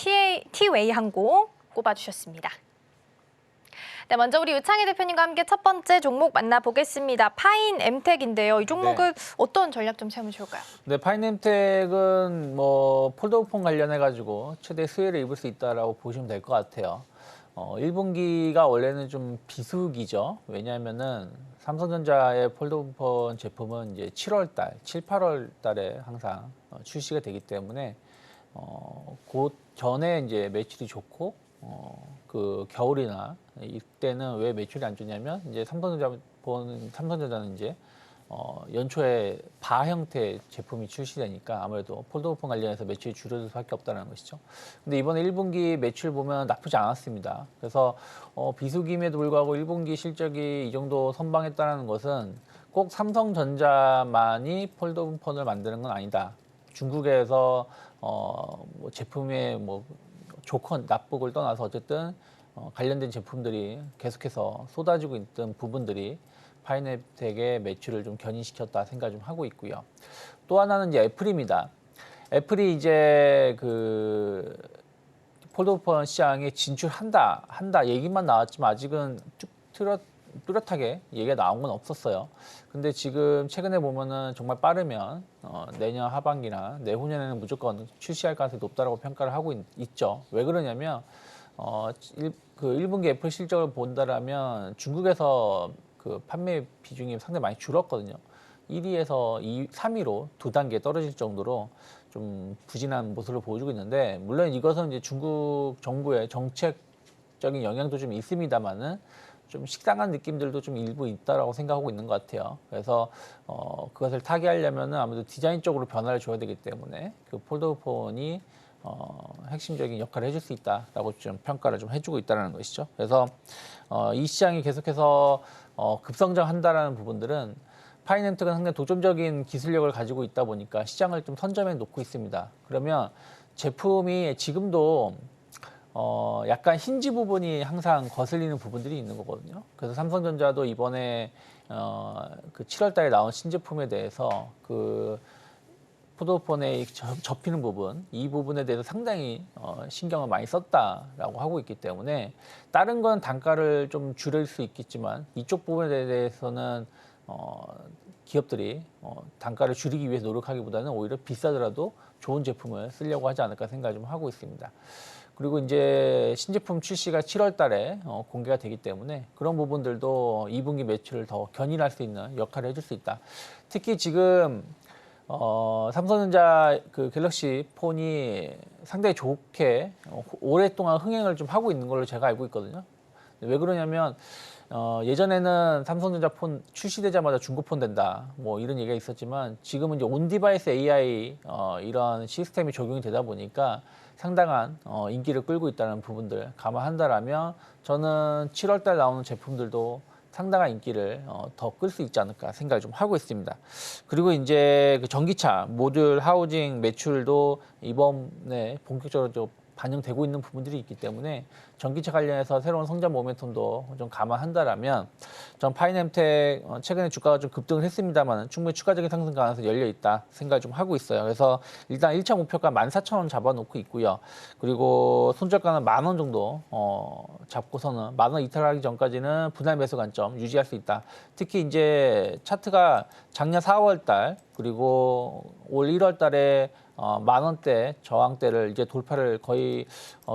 티웨이 항공 꼽아주셨습니다. 네, 먼저 우리 유창희 대표님과 함께 첫 번째 종목 만나보겠습니다. 파인엠텍인데요. 이 종목은 어떤 전략 좀 세우면 좋을까요? 네, 파인엠텍은 뭐 폴더폰 관련해가지고 최대 수혜를 입을 수 있다라고 보시면 될 것 같아요. 1분기가 원래는 좀 비수기죠. 왜냐하면은 삼성전자의 폴더폰 제품은 이제 7월 달, 7, 8월 달에 항상 출시가 되기 때문에 곧 전에 이제 매출이 좋고 그 겨울이나 이때는 왜 매출이 안 좋냐면 이제 삼성전자는 이제 연초에 바 형태의 제품이 출시되니까 아무래도 폴더폰 관련해서 매출이 줄어들 수밖에 없다는 것이죠. 근데 이번에 1분기 매출 보면 나쁘지 않았습니다. 그래서 비수기임에도 불구하고 1분기 실적이 이 정도 선방했다는 것은 꼭 삼성전자만이 폴더폰을 만드는 건 아니다. 중국에서 뭐 제품의 뭐 좋건 나쁘고를 떠나서 어쨌든 관련된 제품들이 계속해서 쏟아지고 있던 부분들이 파인앱텍의 매출을 좀 견인시켰다 생각 좀 하고 있고요. 또 하나는 이제 애플입니다. 애플이 이제 그 폴더폰 시장에 진출한다 얘기만 나왔지만 아직은 뚜렷하게 얘기가 나온 건 없었어요. 근데 지금 최근에 보면은 정말 빠르면 내년 하반기나 내후년에는 무조건 출시할 가능성이 높다라고 평가를 하고 있죠. 왜 그러냐면 그 1분기 애플 실적을 본다라면 중국에서 그 판매 비중이 상당히 많이 줄었거든요. 1위에서 3위로 두 단계 떨어질 정도로 좀 부진한 모습을 보여주고 있는데 물론 이것은 이제 중국 정부의 정책적인 영향도 좀 있습니다만은 좀 식상한 느낌들도 좀 일부 있다라고 생각하고 있는 것 같아요. 그래서 그것을 타개하려면은 아무래도 디자인 쪽으로 변화를 줘야 되기 때문에 그 폴더폰이 핵심적인 역할을 해줄 수 있다라고 좀 평가를 좀 해주고 있다는 것이죠. 그래서 이 시장이 계속해서 급성장한다라는 부분들은 파이낸트가 상당히 독점적인 기술력을 가지고 있다 보니까 시장을 좀 선점해 놓고 있습니다. 그러면 제품이 지금도 약간 힌지 부분이 항상 거슬리는 부분들이 있는 거거든요. 그래서 삼성전자도 이번에 그 7월달에 나온 신제품에 대해서 그 포도폰에 접히는 부분, 이 부분에 대해서 상당히 신경을 많이 썼다라고 하고 있기 때문에 다른 건 단가를 좀 줄일 수 있겠지만 이쪽 부분에 대해서는 기업들이 단가를 줄이기 위해서 노력하기보다는 오히려 비싸더라도 좋은 제품을 쓰려고 하지 않을까 생각을 좀 하고 있습니다. 그리고 이제 신제품 출시가 7월 달에 공개가 되기 때문에 그런 부분들도 2분기 매출을 더 견인할 수 있는 역할을 해줄 수 있다. 특히 지금 삼성전자 그 갤럭시 폰이 상당히 좋게 오랫동안 흥행을 좀 하고 있는 걸로 제가 알고 있거든요. 왜 그러냐면 예전에는 삼성전자 폰 출시되자마자 중고폰 된다 뭐 이런 얘기가 있었지만 지금은 이제 온디바이스 AI 이런 시스템이 적용이 되다 보니까 상당한 인기를 끌고 있다는 부분들 감안한다라면 저는 7월달 나오는 제품들도 상당한 인기를 더 끌 수 있지 않을까 생각을 좀 하고 있습니다. 그리고 이제 그 전기차 모듈 하우징 매출도 이번에 본격적으로 좀 반영되고 있는 부분들이 있기 때문에 전기차 관련해서 새로운 성장 모멘텀도 좀 감안한다라면 전 파이낸텍 최근에 주가가 좀 급등을 했습니다만 충분히 추가적인 상승 가능성이 열려 있다 생각을 좀 하고 있어요. 그래서 일단 1차 목표가 14,000원 잡아놓고 있고요. 그리고 손절가는 10,000원 정도 잡고서는 10,000원 이탈하기 전까지는 분할 매수 관점 유지할 수 있다. 특히 이제 차트가 작년 4월달 그리고 올 1월달에 10,000원대 저항대를 이제 돌파를 거의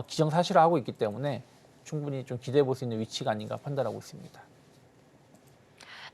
기정사실화하고 있기 때문에 충분히 좀 기대해 볼 수 있는 위치가 아닌가 판단하고 있습니다.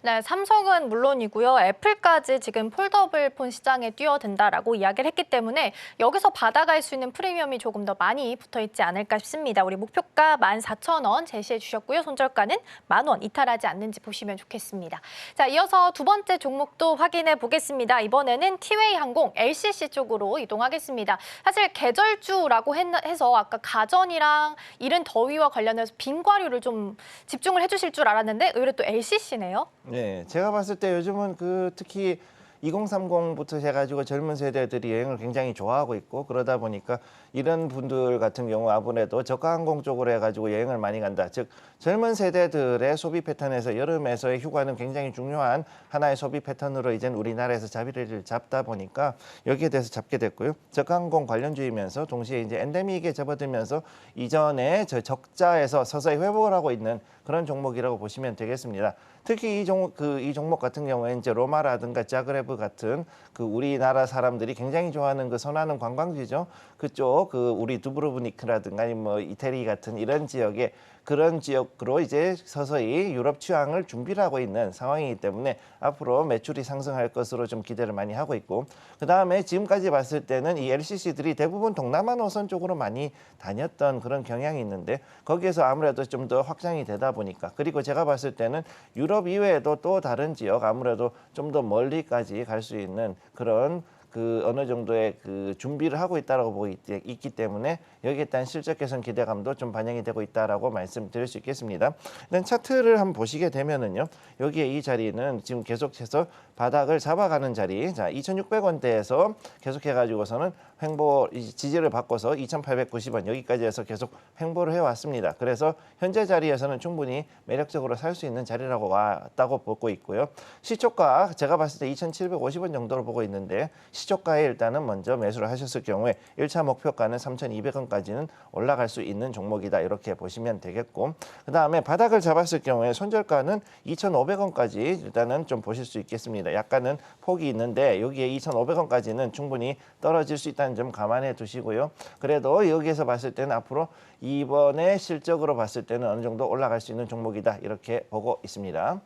네, 삼성은 물론이고요. 애플까지 지금 폴더블 폰 시장에 뛰어든다라고 이야기를 했기 때문에 여기서 받아갈 수 있는 프리미엄이 조금 더 많이 붙어있지 않을까 싶습니다. 우리 목표가 14,000원 제시해 주셨고요. 손절가는 10,000원 이탈하지 않는지 보시면 좋겠습니다. 자, 이어서 두 번째 종목도 확인해 보겠습니다. 이번에는 티웨이 항공 LCC 쪽으로 이동하겠습니다. 사실 계절주라고 해서 아까 가전이랑 이른 더위와 관련해서 빙과류를 좀 집중을 해주실 줄 알았는데 의외로 또 LCC네요. 네, 제가 봤을 때 요즘은 그 특히 2030부터 해가지고 젊은 세대들이 여행을 굉장히 좋아하고 있고 그러다 보니까 이런 분들 같은 경우 아무래도 저가항공 쪽으로 해가지고 여행을 많이 간다. 즉 젊은 세대들의 소비 패턴에서 여름에서의 휴가는 굉장히 중요한 하나의 소비 패턴으로 이제 우리나라에서 자리를 잡다 보니까 여기에 대해서 잡게 됐고요. 저가항공 관련주이면서 동시에 이제 엔데믹에 접어들면서 이전에 저 적자에서 서서히 회복을 하고 있는 그런 종목이라고 보시면 되겠습니다. 특히 이 종목 같은 경우에 이제 로마라든가 자그레브 같은 그 우리나라 사람들이 굉장히 좋아하는 그 선호하는 관광지죠. 그쪽 그 우리 두브로브니크라든가 아니면 뭐 이태리 같은 이런 지역에 그런 지역으로 이제 서서히 유럽 취항을 준비를 하고 있는 상황이기 때문에 앞으로 매출이 상승할 것으로 좀 기대를 많이 하고 있고 그다음에 지금까지 봤을 때는 이 LCC들이 대부분 동남아 노선 쪽으로 많이 다녔던 그런 경향이 있는데 거기에서 아무래도 좀 더 확장이 되다 보니까 그리고 제가 봤을 때는 유럽 이외에도 또 다른 지역 아무래도 좀 더 멀리까지 갈 수 있는 그런 그 어느 정도의 그 준비를 하고 있다라고 보고 있기 때문에 여기에 대한 실적 개선 기대감도 좀 반영이 되고 있다라고 말씀드릴 수 있겠습니다. 일단 차트를 한번 보시게 되면은요, 여기에 이 자리는 지금 계속해서 바닥을 잡아가는 자리, 자 2,600원대에서 계속해가지고서는 횡보 지지를 바꿔서 2,890원 여기까지 해서 계속 횡보를 해왔습니다. 그래서 현재 자리에서는 충분히 매력적으로 살 수 있는 자리라고 왔다고 보고 있고요. 시초가 제가 봤을 때 2,750원 정도로 보고 있는데 시초가에 일단은 먼저 매수를 하셨을 경우에 1차 목표가는 3,200원까지는 올라갈 수 있는 종목이다 이렇게 보시면 되겠고 그다음에 바닥을 잡았을 경우에 손절가는 2,500원까지 일단은 좀 보실 수 있겠습니다. 약간은 폭이 있는데 여기에 2,500원까지는 충분히 떨어질 수 있다는 점 감안해 두시고요. 그래도 여기에서 봤을 때는 앞으로 이번에 실적으로 봤을 때는 어느 정도 올라갈 수 있는 종목이다 이렇게 보고 있습니다.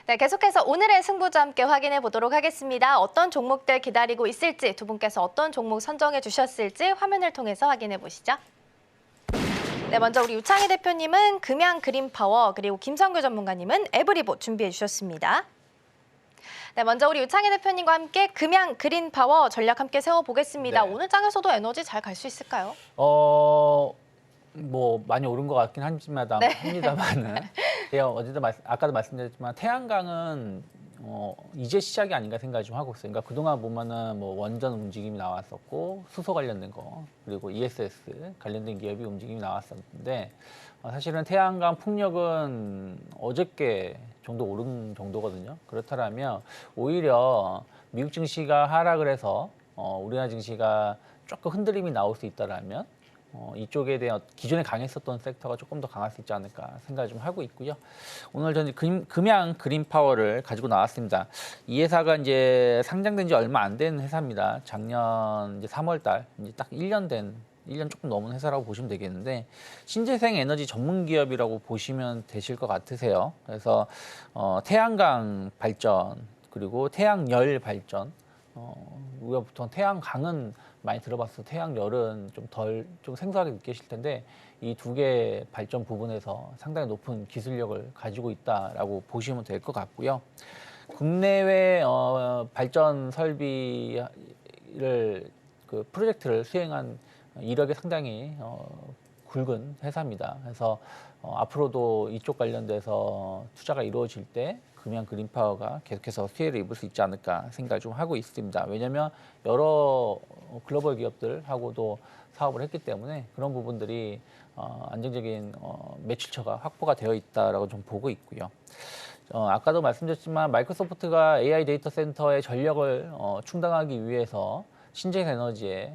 네, 계속해서 오늘의 승부조 함께 확인해 보도록 하겠습니다. 어떤 종목들 기다리고 있을지 두 분께서 어떤 종목 선정해 주셨을지 화면을 통해서 확인해 보시죠. 네, 먼저 우리 유창희 대표님은 금양 그린파워 그리고 김성규 전문가님은 에브리보 준비해 주셨습니다. 네, 먼저 우리 유창희 대표님과 함께 금양 그린파워 전략 함께 세워보겠습니다. 네. 오늘 장에서도 에너지 잘 갈 수 있을까요? 뭐 많이 오른 것 같긴 합니다만은 제가 아까도 말씀드렸지만 태양광은 이제 시작이 아닌가 생각을 좀 하고 있어요. 그러니까 그동안 보면은 뭐 원전 움직임이 나왔었고 수소 관련된 거 그리고 ESS 관련된 기업이 움직임이 나왔었는데 사실은 태양광 풍력은 어저께 정도 오른 정도거든요. 그렇다면 오히려 미국 증시가 하락을 해서 우리나라 증시가 조금 흔들림이 나올 수 있다라면 이쪽에 대한 기존에 강했었던 섹터가 조금 더 강할 수 있지 않을까 생각을 좀 하고 있고요. 오늘 저는 금양 그린파워를 가지고 나왔습니다. 이 회사가 이제 상장된 지 얼마 안 된 회사입니다. 작년 이제 3월달 이제 딱 1년 조금 넘은 회사라고 보시면 되겠는데 신재생 에너지 전문 기업이라고 보시면 되실 것 같으세요. 그래서 태양광 발전 그리고 태양열 발전 우리가 보통 태양광은 많이 들어봤어. 태양열은 좀 생소하게 느끼실 텐데 이 두 개 발전 부분에서 상당히 높은 기술력을 가지고 있다라고 보시면 될 것 같고요. 국내외 발전 설비를 그 프로젝트를 수행한 이력이 상당히 굵은 회사입니다. 그래서 앞으로도 이쪽 관련돼서 투자가 이루어질 때 금양 그린파워가 계속해서 수혜를 입을 수 있지 않을까 생각을 좀 하고 있습니다. 왜냐하면 여러 글로벌 기업들하고도 사업을 했기 때문에 그런 부분들이 안정적인 매출처가 확보가 되어 있다라고 좀 보고 있고요. 아까도 말씀드렸지만 마이크로소프트가 AI 데이터 센터의 전력을 충당하기 위해서 신재생 에너지에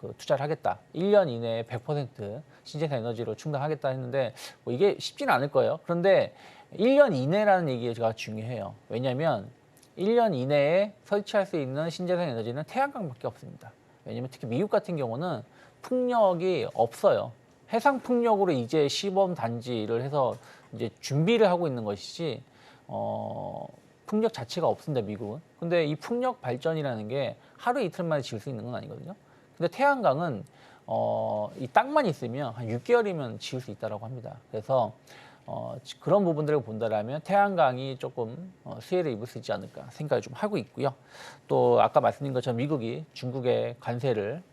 그 투자를 하겠다. 1년 이내에 100% 신재생 에너지로 충당하겠다 했는데 뭐 이게 쉽지는 않을 거예요. 그런데 1년 이내라는 얘기가 중요해요. 왜냐하면 1년 이내에 설치할 수 있는 신재생 에너지는 태양광밖에 없습니다. 왜냐하면 특히 미국 같은 경우는 풍력이 없어요. 해상 풍력으로 이제 시범 단지를 해서 이제 준비를 하고 있는 것이지 풍력 자체가 없습니다. 미국은. 근데 이 풍력 발전이라는 게 하루 이틀 만에 지을 수 있는 건 아니거든요. 근데 태양광은 이 땅만 있으면 한 6개월이면 지을 수 있다고 합니다. 그래서 그런 부분들을 본다라면 태양광이 조금 수혜를 입을 수 있지 않을까 생각을 좀 하고 있고요. 또 아까 말씀드린 것처럼 미국이 중국에 관세를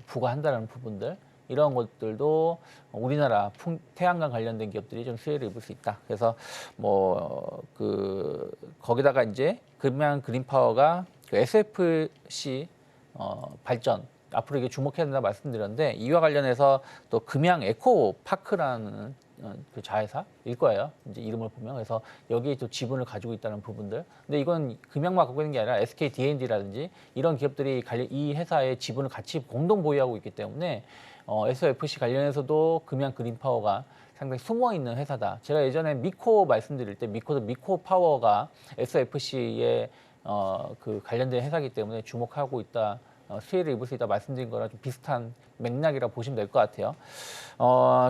부과한다는 부분들 이런 것들도 우리나라 태양광 관련된 기업들이 좀 수혜를 입을 수 있다. 그래서 거기다가 이제 금양 그린파워가 그 SFC 발전 앞으로 이게 주목해야 된다 말씀드렸는데 이와 관련해서 또 금양 에코파크라는 그 자회사일 거예요. 이제 이름을 보면 그래서 여기에 또 지분을 가지고 있다는 부분들. 근데 이건 금양만 갖고 있는 게 아니라 SK D&D라든지 이런 기업들이 이 회사의 지분을 같이 공동 보유하고 있기 때문에 SFC 관련해서도 금양 그린파워가 상당히 숨어 있는 회사다. 제가 예전에 미코 말씀드릴 때 미코 파워가 SFC에 그 관련된 회사이기 때문에 주목하고 있다. 수혜를 입을 수 있다 말씀드린 거랑 좀 비슷한 맥락이라 보시면 될 것 같아요.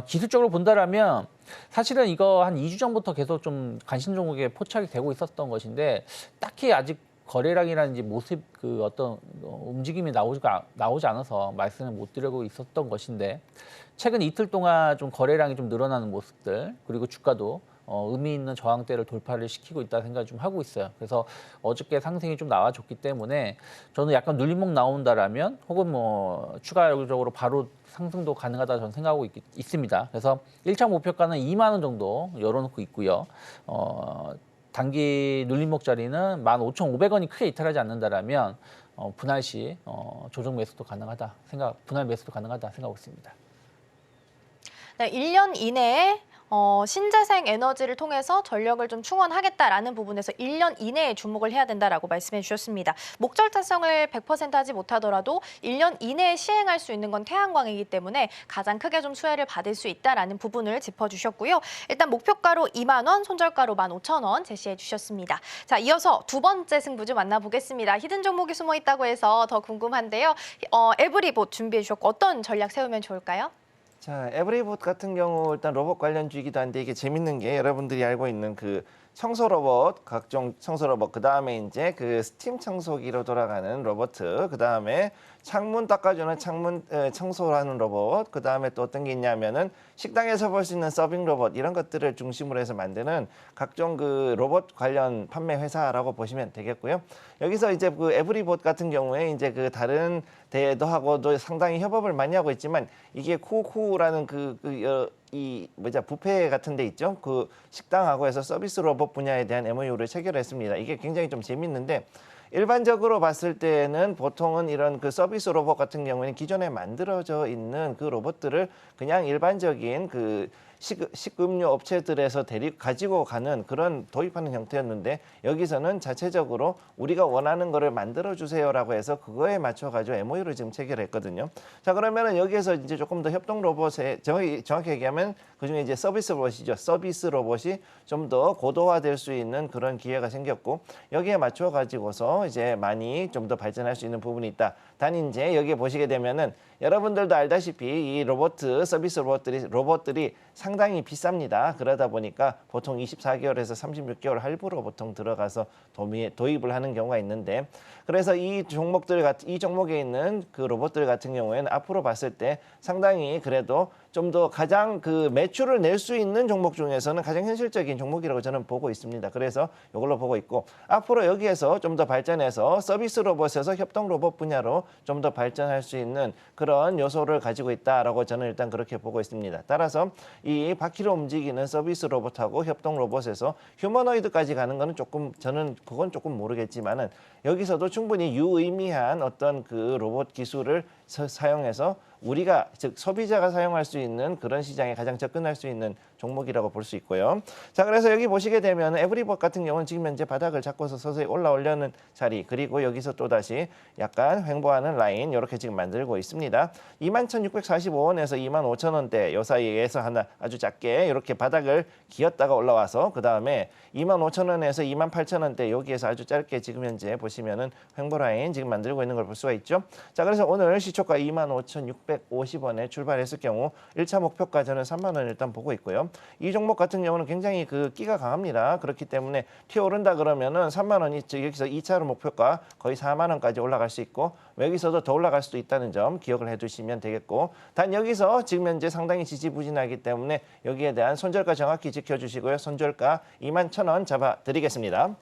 기술적으로 본다라면 사실은 이거 한 2주 전부터 계속 좀 관심 종목에 포착이 되고 있었던 것인데 딱히 아직 거래량이라든지 모습 그 어떤 움직임이 나오지 않아서 말씀을 못 드리고 있었던 것인데 최근 이틀 동안 좀 거래량이 좀 늘어나는 모습들 그리고 주가도 의미 있는 저항대를 돌파를 시키고 있다 생각을 좀 하고 있어요. 그래서 어저께 상승이 좀 나와줬기 때문에 저는 약간 눌림목 나온다라면 혹은 뭐 추가적으로 바로 상승도 가능하다 저는 생각하고 있습니다. 그래서 1차 목표가는 2만 원 정도 열어놓고 있고요. 단기 눌림목 자리는 15,500원이 크게 이탈하지 않는다라면 분할 시 조정 매수도 가능하다 분할 매수도 가능하다 생각하고 있습니다. 네, 1년 이내에 신재생 에너지를 통해서 전력을 좀 충원하겠다라는 부분에서 1년 이내에 주목을 해야 된다라고 말씀해 주셨습니다. 목적 달성을 100% 하지 못하더라도 1년 이내에 시행할 수 있는 건 태양광이기 때문에 가장 크게 좀 수혜를 받을 수 있다라는 부분을 짚어주셨고요. 일단 목표가로 2만 원, 손절가로 15,000원 제시해 주셨습니다. 자, 이어서 두 번째 승부주 만나보겠습니다. 히든 종목이 숨어 있다고 해서 더 궁금한데요. 에브리봇 준비해 주셨고 어떤 전략 세우면 좋을까요? 자, 에브리봇 같은 경우 일단 로봇 관련주이기도 한데 이게 재밌는 게 여러분들이 알고 있는 그 청소 로봇, 각종 청소 로봇, 그 다음에 이제 그 스팀 청소기로 돌아가는 로봇, 그 다음에 창문 닦아주는 청소하는 로봇, 그 다음에 또 어떤 게 있냐면은 식당에서 볼 수 있는 서빙 로봇 이런 것들을 중심으로 해서 만드는 각종 그 로봇 관련 판매 회사라고 보시면 되겠고요. 여기서 이제 그 에브리봇 같은 경우에 이제 그 다른 대회도 하고도 상당히 협업을 많이 하고 있지만 이게 쿠쿠라는 뷔페 같은 데 있죠. 그 식당하고 해서 서비스 로봇 분야에 대한 MOU를 체결했습니다. 이게 굉장히 좀 재밌는데 일반적으로 봤을 때는 보통은 이런 그 서비스 로봇 같은 경우에는 기존에 만들어져 있는 그 로봇들을 그냥 일반적인 그 식음료 업체들에서 가지고 가는 그런 도입하는 형태였는데 여기서는 자체적으로 우리가 원하는 거를 만들어 주세요라고 해서 그거에 맞춰 가지고 MOU를 지금 체결했거든요. 자, 그러면은 여기에서 이제 조금 더 협동 로봇에 정확히 얘기하면 그중에 이제 서비스 로봇이죠. 서비스 로봇이 좀 더 고도화될 수 있는 그런 기회가 생겼고 여기에 맞춰 가지고서 이제 많이 좀 더 발전할 수 있는 부분이 있다. 단 이제 여기에 보시게 되면은 여러분들도 알다시피 이 서비스 로봇들이 상당히 비쌉니다. 그러다 보니까 보통 24개월에서 36개월 할부로 보통 들어가서 도입을 하는 경우가 있는데 그래서 이 종목에 있는 그 로봇들 같은 경우에는 앞으로 봤을 때 상당히 그래도 좀 더 가장 그 매출을 낼 수 있는 종목 중에서는 가장 현실적인 종목이라고 저는 보고 있습니다. 그래서 이걸로 보고 있고 앞으로 여기에서 좀 더 발전해서 서비스 로봇에서 협동 로봇 분야로 좀 더 발전할 수 있는 그런 요소를 가지고 있다라고 저는 일단 그렇게 보고 있습니다. 따라서 이 바퀴로 움직이는 서비스 로봇하고 협동 로봇에서 휴머노이드까지 가는 거는 그건 조금 모르겠지만은 여기서도 충분히 유의미한 어떤 그 로봇 기술을 사용해서 우리가 즉 소비자가 사용할 수 있는 그런 시장에 가장 접근할 수 있는 종목이라고 볼 수 있고요. 자, 그래서 여기 보시게 되면 에브리봇 같은 경우는 지금 현재 바닥을 잡고서 서서히 올라오려는 자리 그리고 여기서 또 다시 약간 횡보하는 라인 이렇게 지금 만들고 있습니다. 21,645원에서 25,000원대 요 사이에서 하나 아주 작게 이렇게 바닥을 기었다가 올라와서 그 다음에 25,000원에서 28,000원대 여기에서 아주 짧게 지금 현재 보시면은 횡보 라인 지금 만들고 있는 걸 볼 수가 있죠. 자, 그래서 오늘 시초가 25,650원에 출발했을 경우 1차 목표가 저는 3만 원 일단 보고 있고요. 이 종목 같은 경우는 굉장히 그 끼가 강합니다. 그렇기 때문에 튀어오른다 그러면은 3만 원이 여기서 2차로 목표가 거의 4만 원까지 올라갈 수 있고 여기서도 더 올라갈 수도 있다는 점 기억을 해두시면 되겠고 단 여기서 지금 현재 상당히 지지부진하기 때문에 여기에 대한 손절가 정확히 지켜주시고요. 손절가 21,000원 잡아드리겠습니다.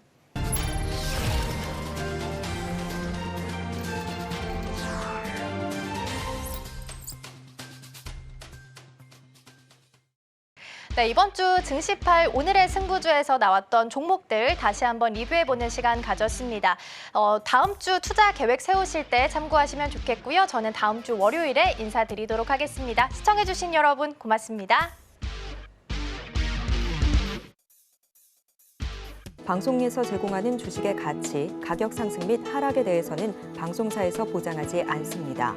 네, 이번 주 증시팔 오늘의 승부주에서 나왔던 종목들 다시 한번 리뷰해보는 시간 가졌습니다. 다음 주 투자 계획 세우실 때 참고하시면 좋겠고요. 저는 다음 주 월요일에 인사드리도록 하겠습니다. 시청해주신 여러분 고맙습니다. 방송에서 제공하는 주식의 가치, 가격 상승 및 하락에 대해서는 방송사에서 보장하지 않습니다.